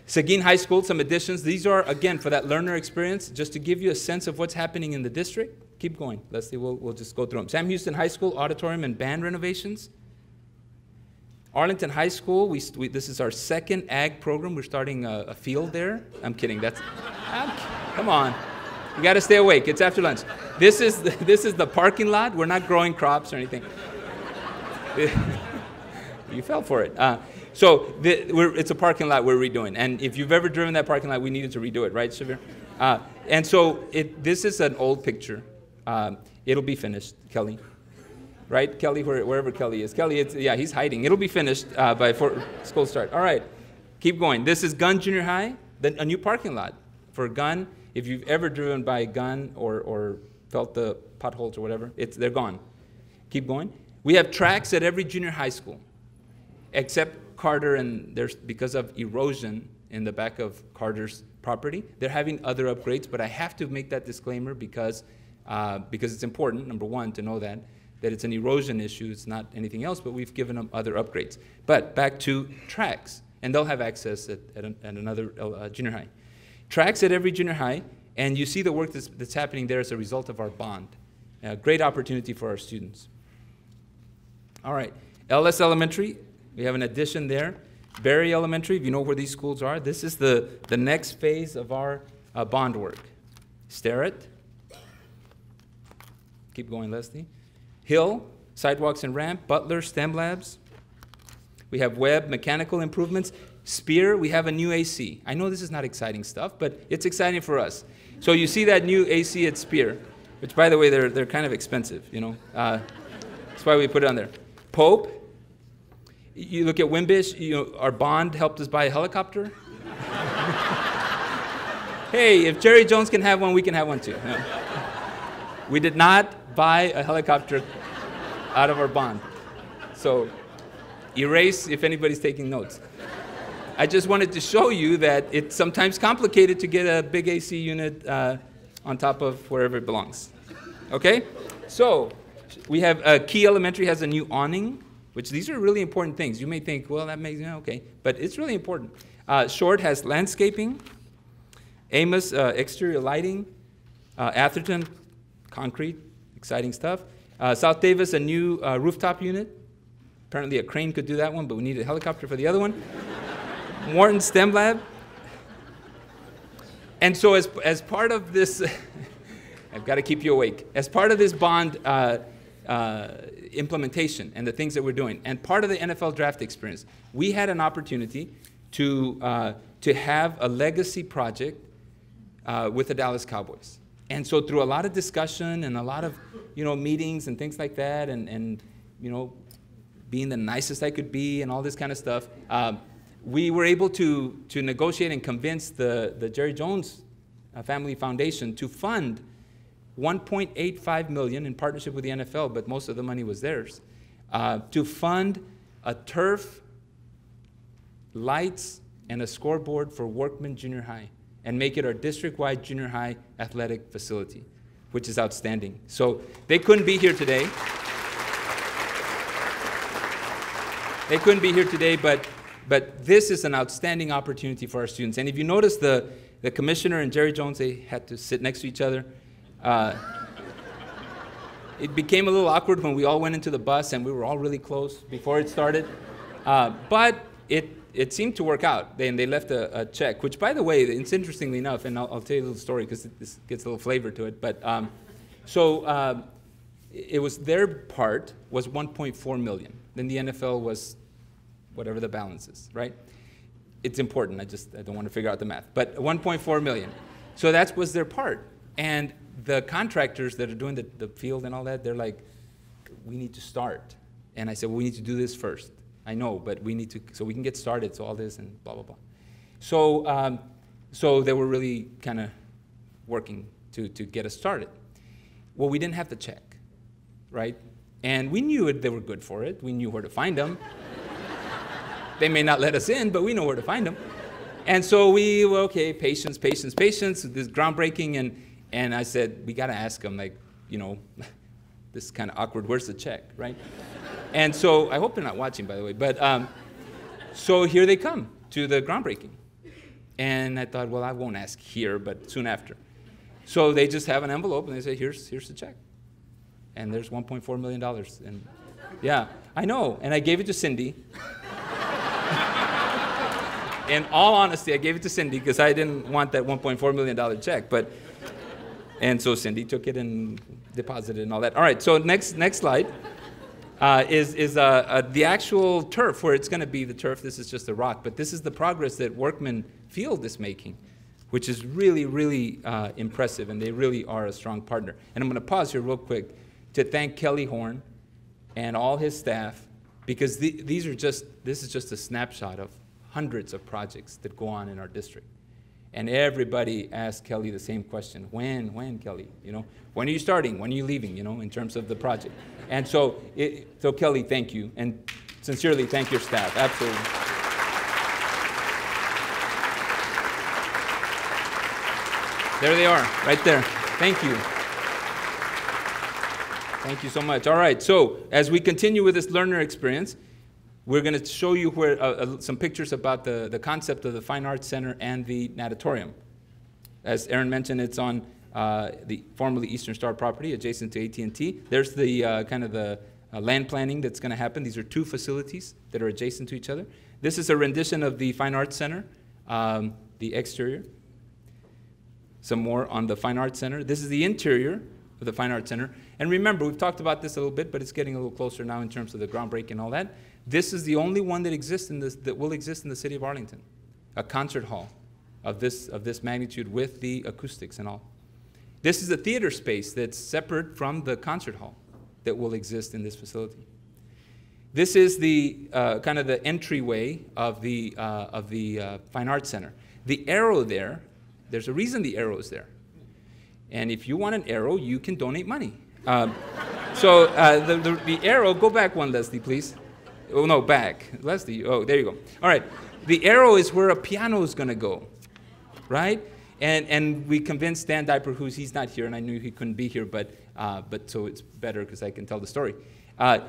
Seguin High School, some additions. These are, again, for that learner experience, just to give you a sense of what's happening in the district. Keep going, Leslie. We'll just go through them. Sam Houston High School, auditorium and band renovations. Arlington High School, this is our second ag program. We're starting a field there. I'm kidding. Come on. You got to stay awake. It's after lunch. This is the parking lot. We're not growing crops or anything. You fell for it. It's a parking lot we're redoing. And if you've ever driven that parking lot, we needed to redo it, right, Xavier? And so this is an old picture. It'll be finished, Kelly. Right, Kelly, wherever Kelly is. Kelly, he's hiding. It'll be finished before school start. All right, keep going. This is Gunn Junior High, a new parking lot for Gunn. If you've ever driven by Gunn or felt the potholes or whatever, they're gone. Keep going. We have tracks at every junior high school, except Carter, and because of erosion in the back of Carter's property, they're having other upgrades, but I have to make that disclaimer because it's important, number one, to know that it's an erosion issue, it's not anything else, but we've given them other upgrades. But back to tracks, and they'll have access at another junior high. Tracks at every junior high, and you see the work that's happening there as a result of our bond. A great opportunity for our students. All right, LS Elementary, we have an addition there. Berry Elementary, if you know where these schools are, this is the next phase of our bond work. Starrett. Keep going, Leslie. Hill, sidewalks and ramp. Butler, STEM labs. We have Webb, mechanical improvements. Spear, we have a new AC. I know this is not exciting stuff, but it's exciting for us. So you see that new AC at Spear, which, by the way, they're kind of expensive, you know. That's why we put it on there. Pope, you look at Wimbish, you know, our bond helped us buy a helicopter. Hey, if Jerry Jones can have one, we can have one too. No. We did not buy a helicopter out of our bond. So erase if anybody's taking notes. I just wanted to show you that it's sometimes complicated to get a big AC unit on top of wherever it belongs. Okay? So we have Key Elementary has a new awning, which these are really important things. You may think, well, that makes, okay, but it's really important. Short has landscaping. Amos, exterior lighting. Atherton, concrete, exciting stuff. South Davis, a new rooftop unit. Apparently a crane could do that one, but we need a helicopter for the other one. Morton STEM Lab. And so as part of this, I've got to keep you awake. As part of this bond, implementation and the things that we're doing. And part of the NFL draft experience, we had an opportunity to have a legacy project with the Dallas Cowboys. And so through a lot of discussion and a lot of, meetings and things like that, and being the nicest I could be and all this kind of stuff, we were able to negotiate and convince the Jerry Jones Family Foundation to fund $1.85 million in partnership with the NFL, but most of the money was theirs, to fund a turf, lights, and a scoreboard for Workman Junior High, and make it our district-wide junior high athletic facility, which is outstanding. So they couldn't be here today. They couldn't be here today, but this is an outstanding opportunity for our students. And if you notice, the commissioner and Jerry Jones, they had to sit next to each other. It became a little awkward when we all went into the bus, and we were all really close before it started. But it seemed to work out. They left a check, which, by the way, it's interestingly enough, and I'll tell you a little story because this gets a little flavor to it. But it was their part was $1.4 million. Then the NFL was whatever the balance is, right? It's important. I don't want to figure out the math. But $1.4 million. So that was their part. And the contractors that are doing the field and all that, they're like, we need to start. And I said, well, we need to do this first. I know, but we need to, so we can get started, so all this and blah, blah, blah. So they were really kind of working to get us started. Well, we didn't have the check, right? And we knew they were good for it. We knew where to find them. They may not let us in, but we know where to find them. And so we were, okay, patience, this groundbreaking, and I said, we got to ask them, like, this is kind of awkward, where's the check, right? And so, I hope they're not watching, by the way, but so here they come to the groundbreaking. And I thought, well, I won't ask here, but soon after. So they just have an envelope, and they say, here's the check. And there's $1.4 million. And yeah, I know, and I gave it to Cindy. In all honesty, I gave it to Cindy because I didn't want that $1.4 million check, and so Cindy took it and deposited it and all that. All right, so next slide is the actual turf, where it's going to be the turf. This is just a rock, but this is the progress that Workman Field is making, which is really, really impressive, and they really are a strong partner. And I'm going to pause here real quick to thank Kelly Horn and all his staff, because this is just a snapshot of hundreds of projects that go on in our district. And everybody asked Kelly the same question. When, Kelly? When are you starting? When are you leaving, in terms of the project? And so Kelly, thank you. And sincerely, thank your staff. Absolutely. There they are, right there. Thank you. Thank you so much. All right, so as we continue with this learner experience, we're going to show you some pictures about the concept of the Fine Arts Center and the natatorium. As Aaron mentioned, it's on the formerly Eastern Star property adjacent to AT&T. There's the kind of the land planning that's going to happen. These are two facilities that are adjacent to each other. This is a rendition of the Fine Arts Center, the exterior. Some more on the Fine Arts Center. This is the interior of the Fine Arts Center. And remember, we've talked about this a little bit, but it's getting a little closer now in terms of the groundbreaking and all that. This is the only one that exists that will exist in the city of Arlington, a concert hall of this magnitude with the acoustics and all. This is a theater space that's separate from the concert hall that will exist in this facility. This is the kind of the entryway of the Fine Arts Center. The arrow there, there's a reason the arrow is there. And if you want an arrow, you can donate money. So the arrow, go back one, Leslie, please. Oh, no, back. Leslie, oh, there you go. All right. The arrow is where a piano is going to go, right? And we convinced Dan Diaper, he's not here, and I knew he couldn't be here, but so it's better because I can tell the story.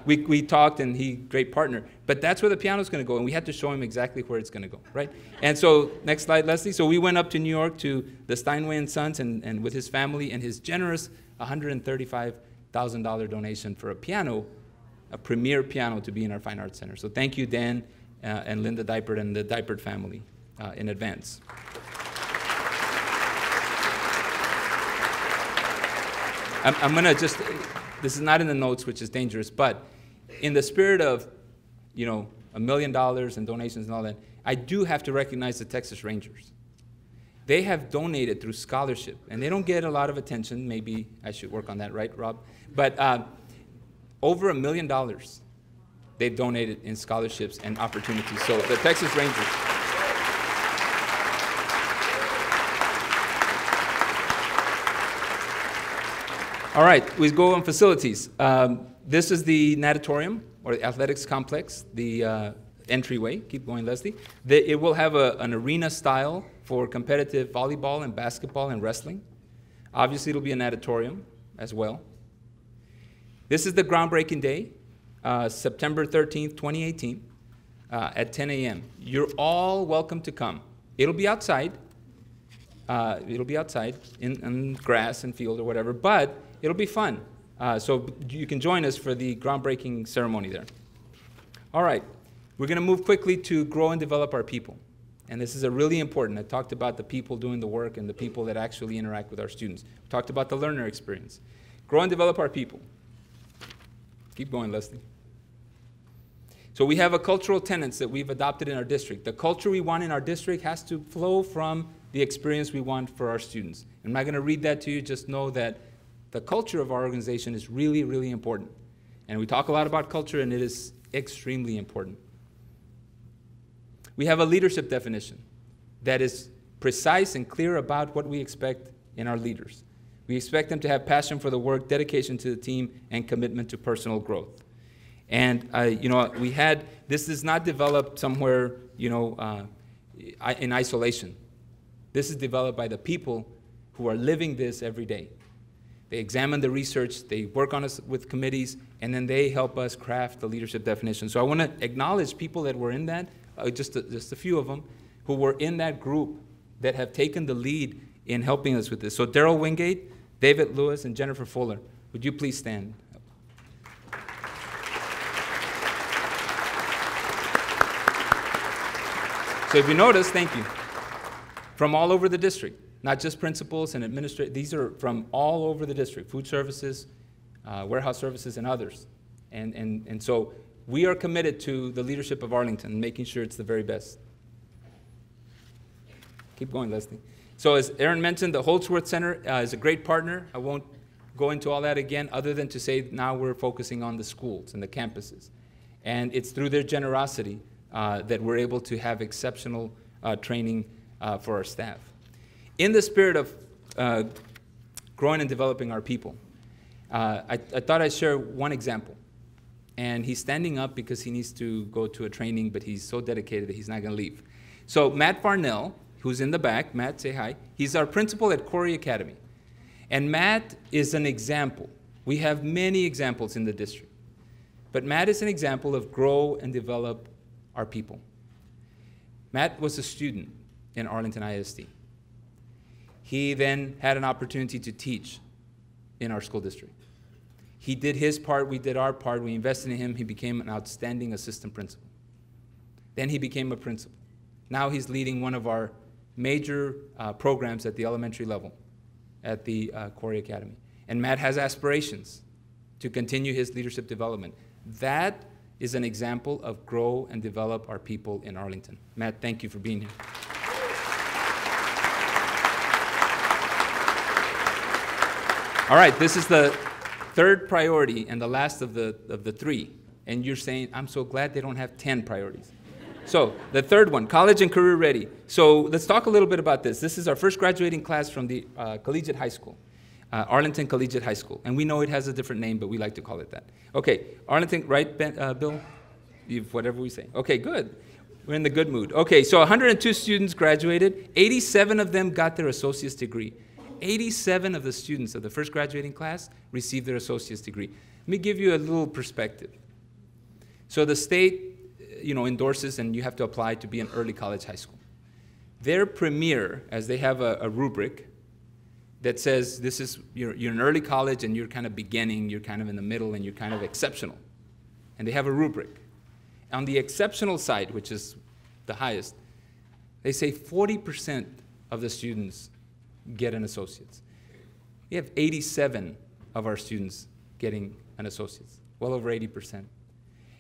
We talked, and great partner. But that's where the piano is going to go, and we had to show him exactly where it's going to go, right? And so, next slide, Leslie. So we went up to New York to the Steinway & Sons and with his family and his generous $135,000 donation for a piano, a premier piano to be in our Fine Arts Center. So thank you, Dan and Linda Diapert and the Diapert family in advance. I'm going to just this is not in the notes, which is dangerous, but in the spirit of, you know, $1 million in donations and all that, I do have to recognize the Texas Rangers. They have donated through scholarship, and they don't get a lot of attention. Maybe I should work on that, right, Rob? But over $1 million they've donated in scholarships and opportunities. So the Texas Rangers. All right, we go on facilities. This is the natatorium, or the athletics complex, the entryway. Keep going, Leslie. It will have an arena style for competitive volleyball and basketball and wrestling. Obviously, it'll be a natatorium as well. This is the groundbreaking day, September 13th, 2018, at 10 a.m. You're all welcome to come. It'll be outside. It'll be outside in grass and field or whatever, but it'll be fun. So you can join us for the groundbreaking ceremony there. All right, we're going to move quickly to grow and develop our people. And this is a really important. I talked about the people doing the work and the people that actually interact with our students. We talked about the learner experience. Grow and develop our people. Keep going, Leslie. So we have a cultural tenets that we've adopted in our district. The culture we want in our district has to flow from the experience we want for our students. I'm not going to read that to you. Just know that the culture of our organization is really, really important. And we talk a lot about culture, and it is extremely important. We have a leadership definition that is precise and clear about what we expect in our leaders. We expect them to have passion for the work, dedication to the team, and commitment to personal growth. And, you know, this is not developed somewhere, you know, in isolation. This is developed by the people who are living this every day. They examine the research, they work on us with committees, and then they help us craft the leadership definition. So I want to acknowledge people that were in that, just a few of them, who were in that group that have taken the lead in helping us with this. So Daryl Wingate, David Lewis, and Jennifer Fuller, would you please stand? So if you notice, thank you, from all over the district, not just principals and administrators, these are from all over the district, food services, warehouse services, and others. And so we are committed to the leadership of Arlington, making sure it's the very best. Keep going, Leslie. So as Aaron mentioned, the Holdsworth Center is a great partner. I won't go into all that again, other than to say now we're focusing on the schools and the campuses. And it's through their generosity that we're able to have exceptional training for our staff. In the spirit of growing and developing our people, I thought I'd share one example. And he's standing up because he needs to go to a training, but he's so dedicated that he's not going to leave. So Matt Farnell, who's in the back, Matt, say hi. He's our principal at Corey Academy. And Matt is an example. We have many examples in the district. But Matt is an example of grow and develop our people. Matt was a student in Arlington ISD. He then had an opportunity to teach in our school district. He did his part, we did our part, we invested in him, he became an outstanding assistant principal. Then he became a principal. Now he's leading one of our major programs at the elementary level at the Corey Academy. And Matt has aspirations to continue his leadership development. That is an example of grow and develop our people in Arlington. Matt, thank you for being here. All right, this is the third priority and the last of the three. And you're saying, I'm so glad they don't have 10 priorities. So the third one, college and career ready. So let's talk a little bit about this. This is our first graduating class from the collegiate high school, Arlington Collegiate High School. And we know it has a different name, but we like to call it that. Okay, Arlington, right, Bill? Whatever we say. Okay, good. We're in the good mood. Okay, so 102 students graduated. 87 of them got their associate's degree. 87 of the students of the first graduating class received their associate's degree. Let me give you a little perspective. So the state, endorses, and you have to apply to be an early college high school. Their premier, as they have a rubric that says this is, you're an early college and you're kind of beginning, you're kind of in the middle, and you're kind of exceptional. And they have a rubric. On the exceptional side, which is the highest, they say 40% of the students get an associate's. We have 87 of our students getting an associate's, well over 80%.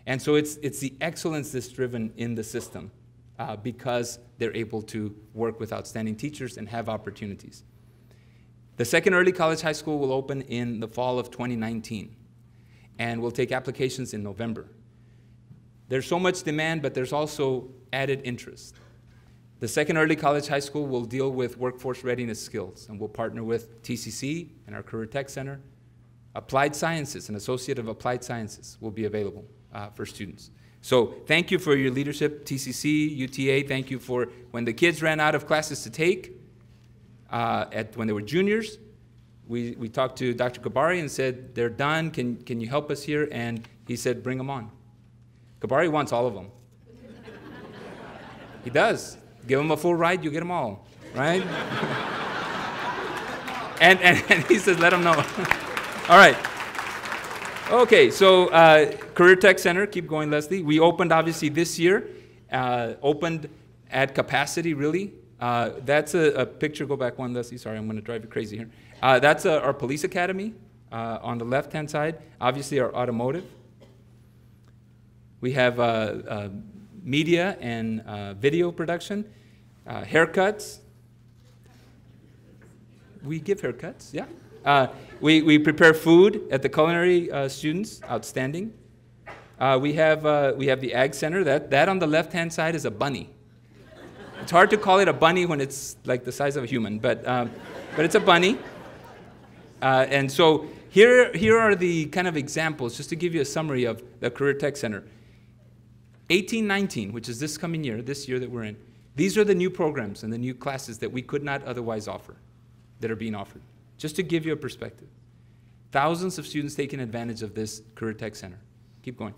And so it's the excellence that's driven in the system because they're able to work with outstanding teachers and have opportunities. The second early college high school will open in the fall of 2019, and we'll take applications in November. There's so much demand, but there's also added interest. The second early college high school will deal with workforce readiness skills, and we'll partner with TCC and our Career Tech Center. Applied Sciences, an associate of Applied Sciences, will be available for students. So thank you for your leadership, TCC, UTA. Thank you for when the kids ran out of classes to take when they were juniors. We talked to Dr. Kabari and said, they're done, can you help us here? And he said, bring them on. Kabari wants all of them. He does. Give them a full ride, you get them all, right? and he says, let them know. All right. Okay, so Career Tech Center, keep going, Leslie. We opened, obviously, this year, opened at capacity, really. That's a picture, go back one, Leslie, sorry, I'm going to drive you crazy here. That's our police academy on the left-hand side, obviously our automotive. We have media and video production, haircuts. We give haircuts, yeah. We prepare food at the culinary students, outstanding. We have the Ag Center. That on the left-hand side is a bunny. It's hard to call it a bunny when it's like the size of a human, but it's a bunny. And so here are the kind of examples, just to give you a summary of the Career Tech Center. 18-19, which is this coming year, this year that we're in, these are the new programs and the new classes that we could not otherwise offer, that are being offered. Just to give you a perspective. Thousands of students taking advantage of this Career Tech Center. Keep going.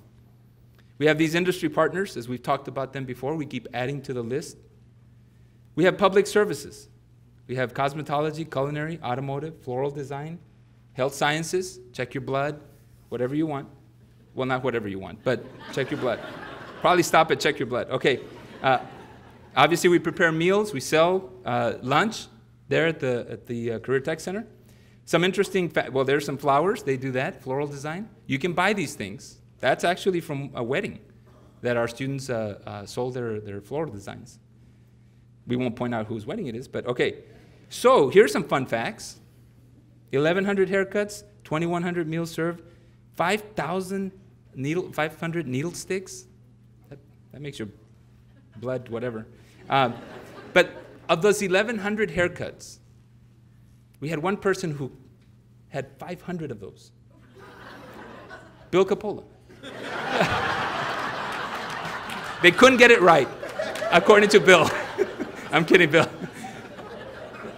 We have these industry partners, as we've talked about them before. We keep adding to the list. We have public services. We have cosmetology, culinary, automotive, floral design, health sciences, check your blood, whatever you want. Well, not whatever you want, but check your blood. Probably stop at check your blood. Okay. Obviously, we prepare meals. We sell lunch there at the Career Tech Center. Some interesting, well, there's some flowers. They do that, floral design. You can buy these things. That's actually from a wedding that our students sold their floral designs. We won't point out whose wedding it is, but okay. So here's some fun facts. 1,100 haircuts, 2,100 meals served, 500 needle sticks. That makes your blood whatever. But of those 1,100 haircuts, we had one person who had 500 of those. Bill Coppola. They couldn't get it right, according to Bill. I'm kidding, Bill.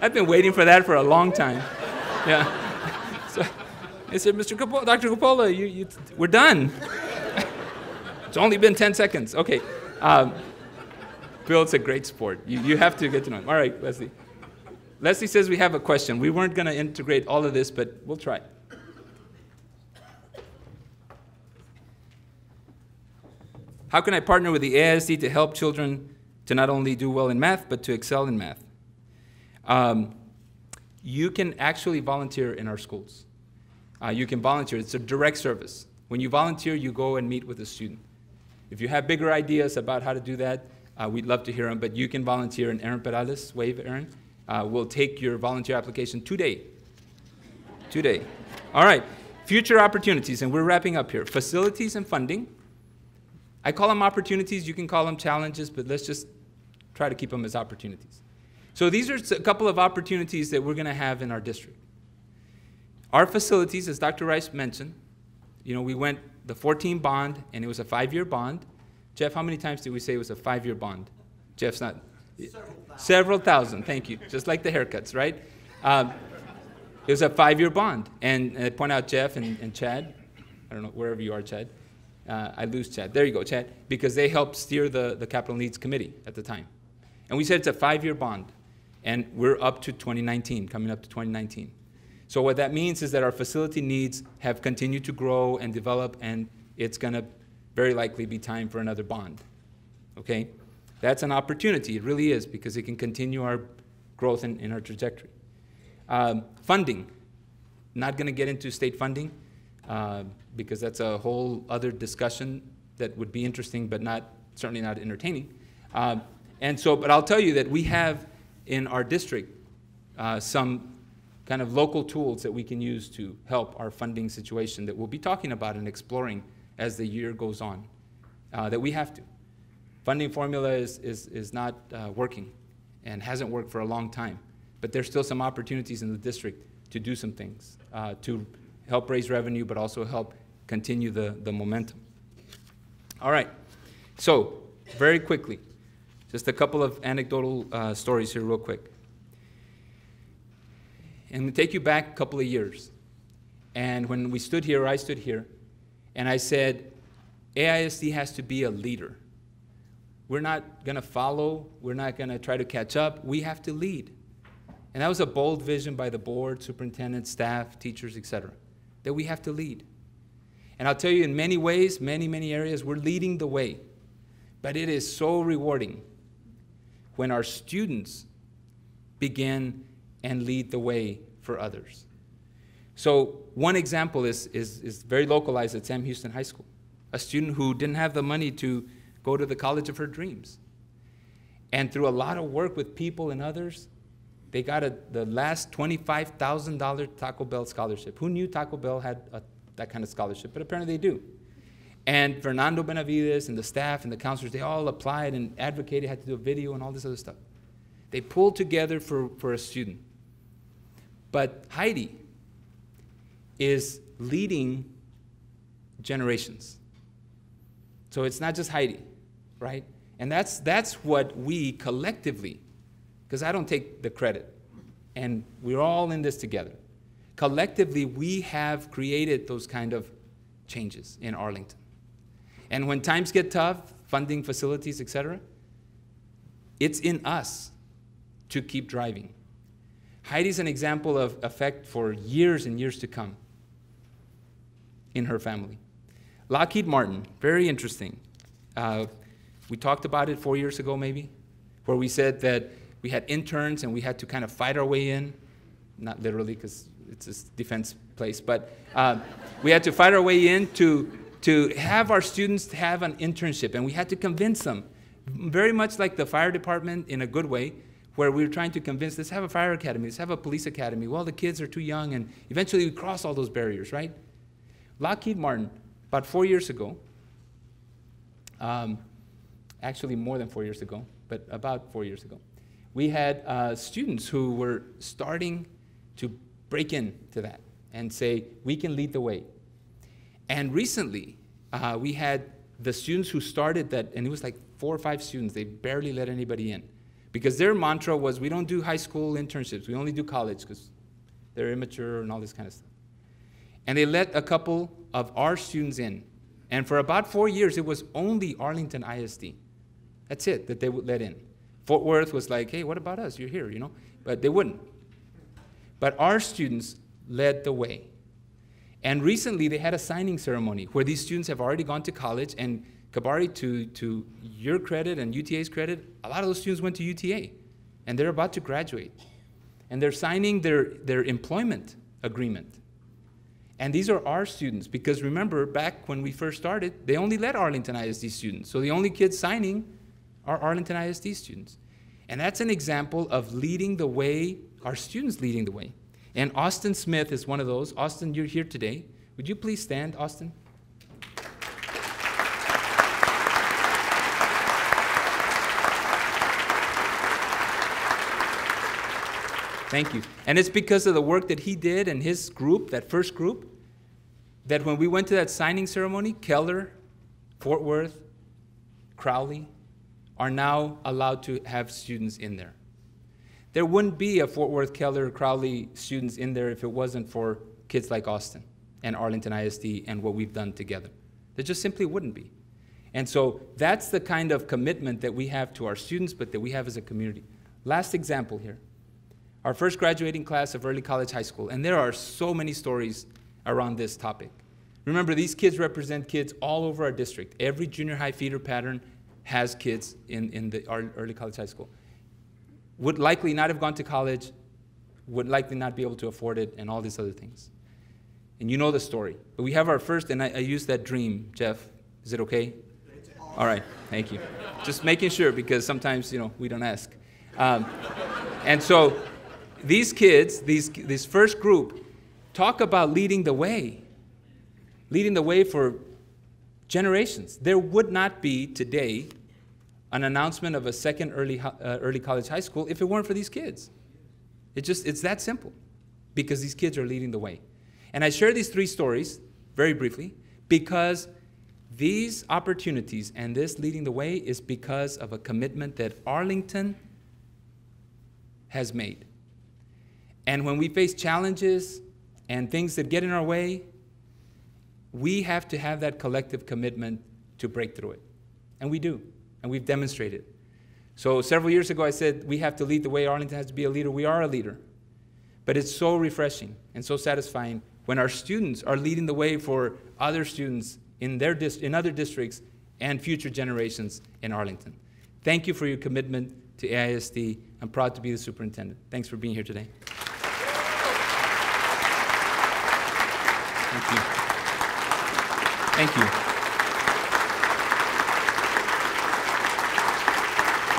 I've been waiting for that for a long time. Yeah. So they said, Mr. Coppola, Dr. Coppola, we're done. It's only been 10 seconds. Okay. Bill, it's a great sport. You have to get to know him. All right, Leslie. Leslie says we have a question. We weren't going to integrate all of this, but we'll try. How can I partner with the AISD to help children to not only do well in math, but to excel in math? You can actually volunteer in our schools. You can volunteer. It's a direct service. When you volunteer, you go and meet with a student. If you have bigger ideas about how to do that, we'd love to hear them, but you can volunteer. And Aaron Perales, wave, Aaron, will take your volunteer application today. Today. All right, future opportunities, and we're wrapping up here. Facilities and funding. I call them opportunities, you can call them challenges, but let's just try to keep them as opportunities. So these are a couple of opportunities that we're going to have in our district. Our facilities, as Dr. Rice mentioned, we went the 14 bond, and it was a 5-year bond. Jeff, how many times did we say it was a 5-year bond? Jeff's not. Several thousand, thank you. Just like the haircuts, right? It was a 5-year bond. And I point out Jeff and Chad. I don't know, wherever you are, Chad. I lose Chad. There you go, Chad. Because they helped steer the Capital Needs Committee at the time. And we said it's a 5-year bond. And we're up to 2019, coming up to 2019. So what that means is that our facility needs have continued to grow and develop, and it's going to very likely be time for another bond. Okay? That's an opportunity. It really is, because it can continue our growth in our trajectory. Funding. Not going to get into state funding. because that's a whole other discussion that would be interesting, but certainly not entertaining. But I'll tell you that we have in our district some kind of local tools that we can use to help our funding situation that we'll be talking about and exploring as the year goes on, that we have to. Funding formula is not working and hasn't worked for a long time, but there's still some opportunities in the district to do some things, to help raise revenue, but also help continue the momentum. All right, so very quickly, just a couple of anecdotal stories here real quick. And we'll take you back a couple of years. And when we stood here, I stood here, and I said, AISD has to be a leader. We're not going to follow. We're not going to try to catch up. We have to lead. And that was a bold vision by the board, superintendent, staff, teachers, et cetera, that we have to lead. And I'll tell you, in many ways, many areas, we're leading the way. But it is so rewarding when our students begin and lead the way for others. So one example is very localized at Sam Houston High School. A student who didn't have the money to go to the college of her dreams. And through a lot of work with people and others, they got the last $25,000 Taco Bell scholarship. Who knew Taco Bell had that kind of scholarship? But apparently they do. And Fernando Benavides and the staff and the counselors, they all applied and advocated, had to do a video and all this other stuff. They pulled together for a student. But Heidi is leading generations. So it's not just Heidi, right? And that's what we collectively, because I don't take the credit, and we're all in this together. Collectively, we have created those kind of changes in Arlington. And when times get tough, funding, facilities, et cetera, it's in us to keep driving. Heidi's an example of effect for years and years to come in her family. Lockheed Martin, very interesting. We talked about it 4 years ago maybe, where we said that we had interns and we had to kind of fight our way in, not literally because it's a defense place, but we had to fight our way in to have our students have an internship, and we had to convince them, very much like the fire department in a good way, where we were trying to convince, let's have a fire academy, let's have a police academy. Well, the kids are too young, and eventually we cross all those barriers, right? Lockheed Martin, about 4 years ago, actually more than 4 years ago, but about 4 years ago, we had students who were starting to break into that and say, we can lead the way. And recently, we had the students who started that, and it was like 4 or 5 students, they barely let anybody in. Because their mantra was, we don't do high school internships, we only do college, because they're immature and all this kind of stuff. And they let a couple of our students in. And for about 4 years, it was only Arlington ISD. That's it, that they would let in. Fort Worth was like, hey, what about us? You're here, you know? But they wouldn't. But our students led the way. And recently, they had a signing ceremony where these students have already gone to college, and Kabari, to your credit and UTA's credit, a lot of those students went to UTA, and they're about to graduate. And they're signing their employment agreement. And these are our students, because remember, back when we first started, they only let Arlington ISD students. So the only kids signing are Arlington ISD students. And that's an example of leading the way, our students leading the way. And Austin Smith is one of those. Austin, you're here today. Would you please stand, Austin? Thank you. And it's because of the work that he did and his group, that first group, that when we went to that signing ceremony, Keller, Fort Worth, Crowley are now allowed to have students in there. There wouldn't be a Fort Worth, Keller, Crowley students in there if it wasn't for kids like Austin and Arlington ISD and what we've done together. There just simply wouldn't be. And so that's the kind of commitment that we have to our students, but that we have as a community. Last example here. Our first graduating class of early college high school, and there are so many stories around this topic. Remember, these kids represent kids all over our district. Every junior high feeder pattern has kids in our early college high school. Would likely not have gone to college, would likely not be able to afford it, and all these other things. And you know the story. But we have our first, and I use that dream. Jeff, is it okay? All right, thank you. Just making sure, because sometimes, we don't ask. And so these kids, this first group, talk about leading the way for generations. There would not be today an announcement of a second early college high school if it weren't for these kids. It's that simple, because these kids are leading the way. And I share these 3 stories very briefly because these opportunities and this leading the way is because of a commitment that Arlington has made. And when we face challenges and things that get in our way, we have to have that collective commitment to break through it. And we do, and we've demonstrated. So several years ago I said we have to lead the way, Arlington has to be a leader. We are a leader. But it's so refreshing and so satisfying when our students are leading the way for other students in other districts and future generations in Arlington. Thank you for your commitment to AISD. I'm proud to be the superintendent. Thanks for being here today. Thank you. Thank you.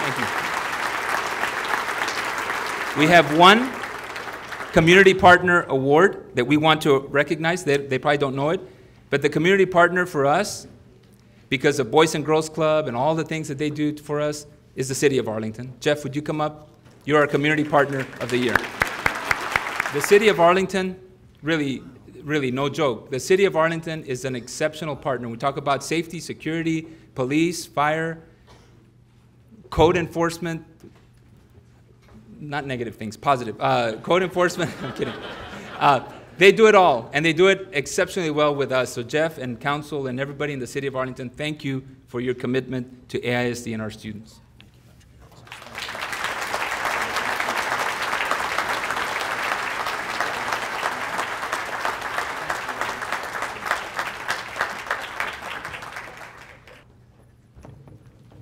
Thank you. We have one Community Partner Award that we want to recognize. They probably don't know it, but the Community Partner for us, because of Boys and Girls Club and all the things that they do for us, is the City of Arlington. Jeff, would you come up? You're our Community Partner of the Year. The City of Arlington, really, no joke. The City of Arlington is an exceptional partner. We talk about safety, security, police, fire, code enforcement, not negative things, positive. Code enforcement, I'm kidding. They do it all, and they do it exceptionally well with us. So Jeff and council and everybody in the City of Arlington, thank you for your commitment to AISD and our students.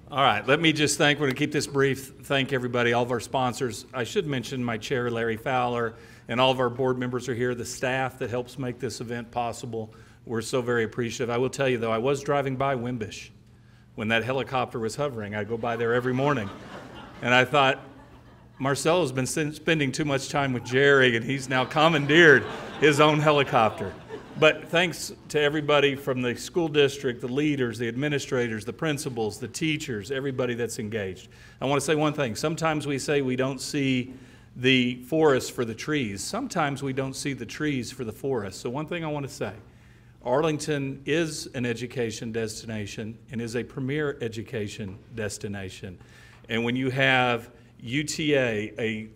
All right, let me just we're going to keep this brief, thank everybody, all of our sponsors. I should mention my chair, Larry Fowler, and all of our board members are here, the staff that helps make this event possible. We're so very appreciative. I will tell you, though, I was driving by Wimbish when that helicopter was hovering. I go by there every morning, and I thought, Marcelo's been spending too much time with Jerry, and he's now commandeered his own helicopter. But thanks to everybody from the school district, the leaders, the administrators, the principals, the teachers, everybody that's engaged. I want to say one thing. Sometimes we say we don't see the forest for the trees. Sometimes we don't see the trees for the forest. So one thing I want to say, Arlington is an education destination and is a premier education destination. And when you have UTA, a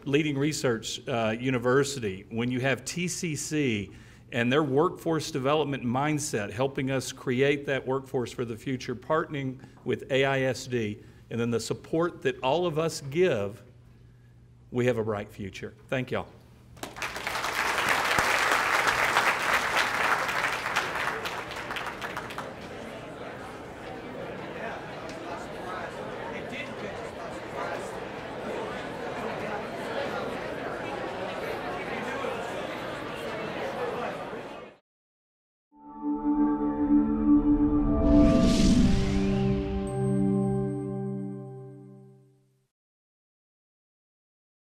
leading research university, when you have TCC and their workforce development mindset helping us create that workforce for the future, partnering with AISD, and then the support that all of us give, we have a bright future. Thank y'all.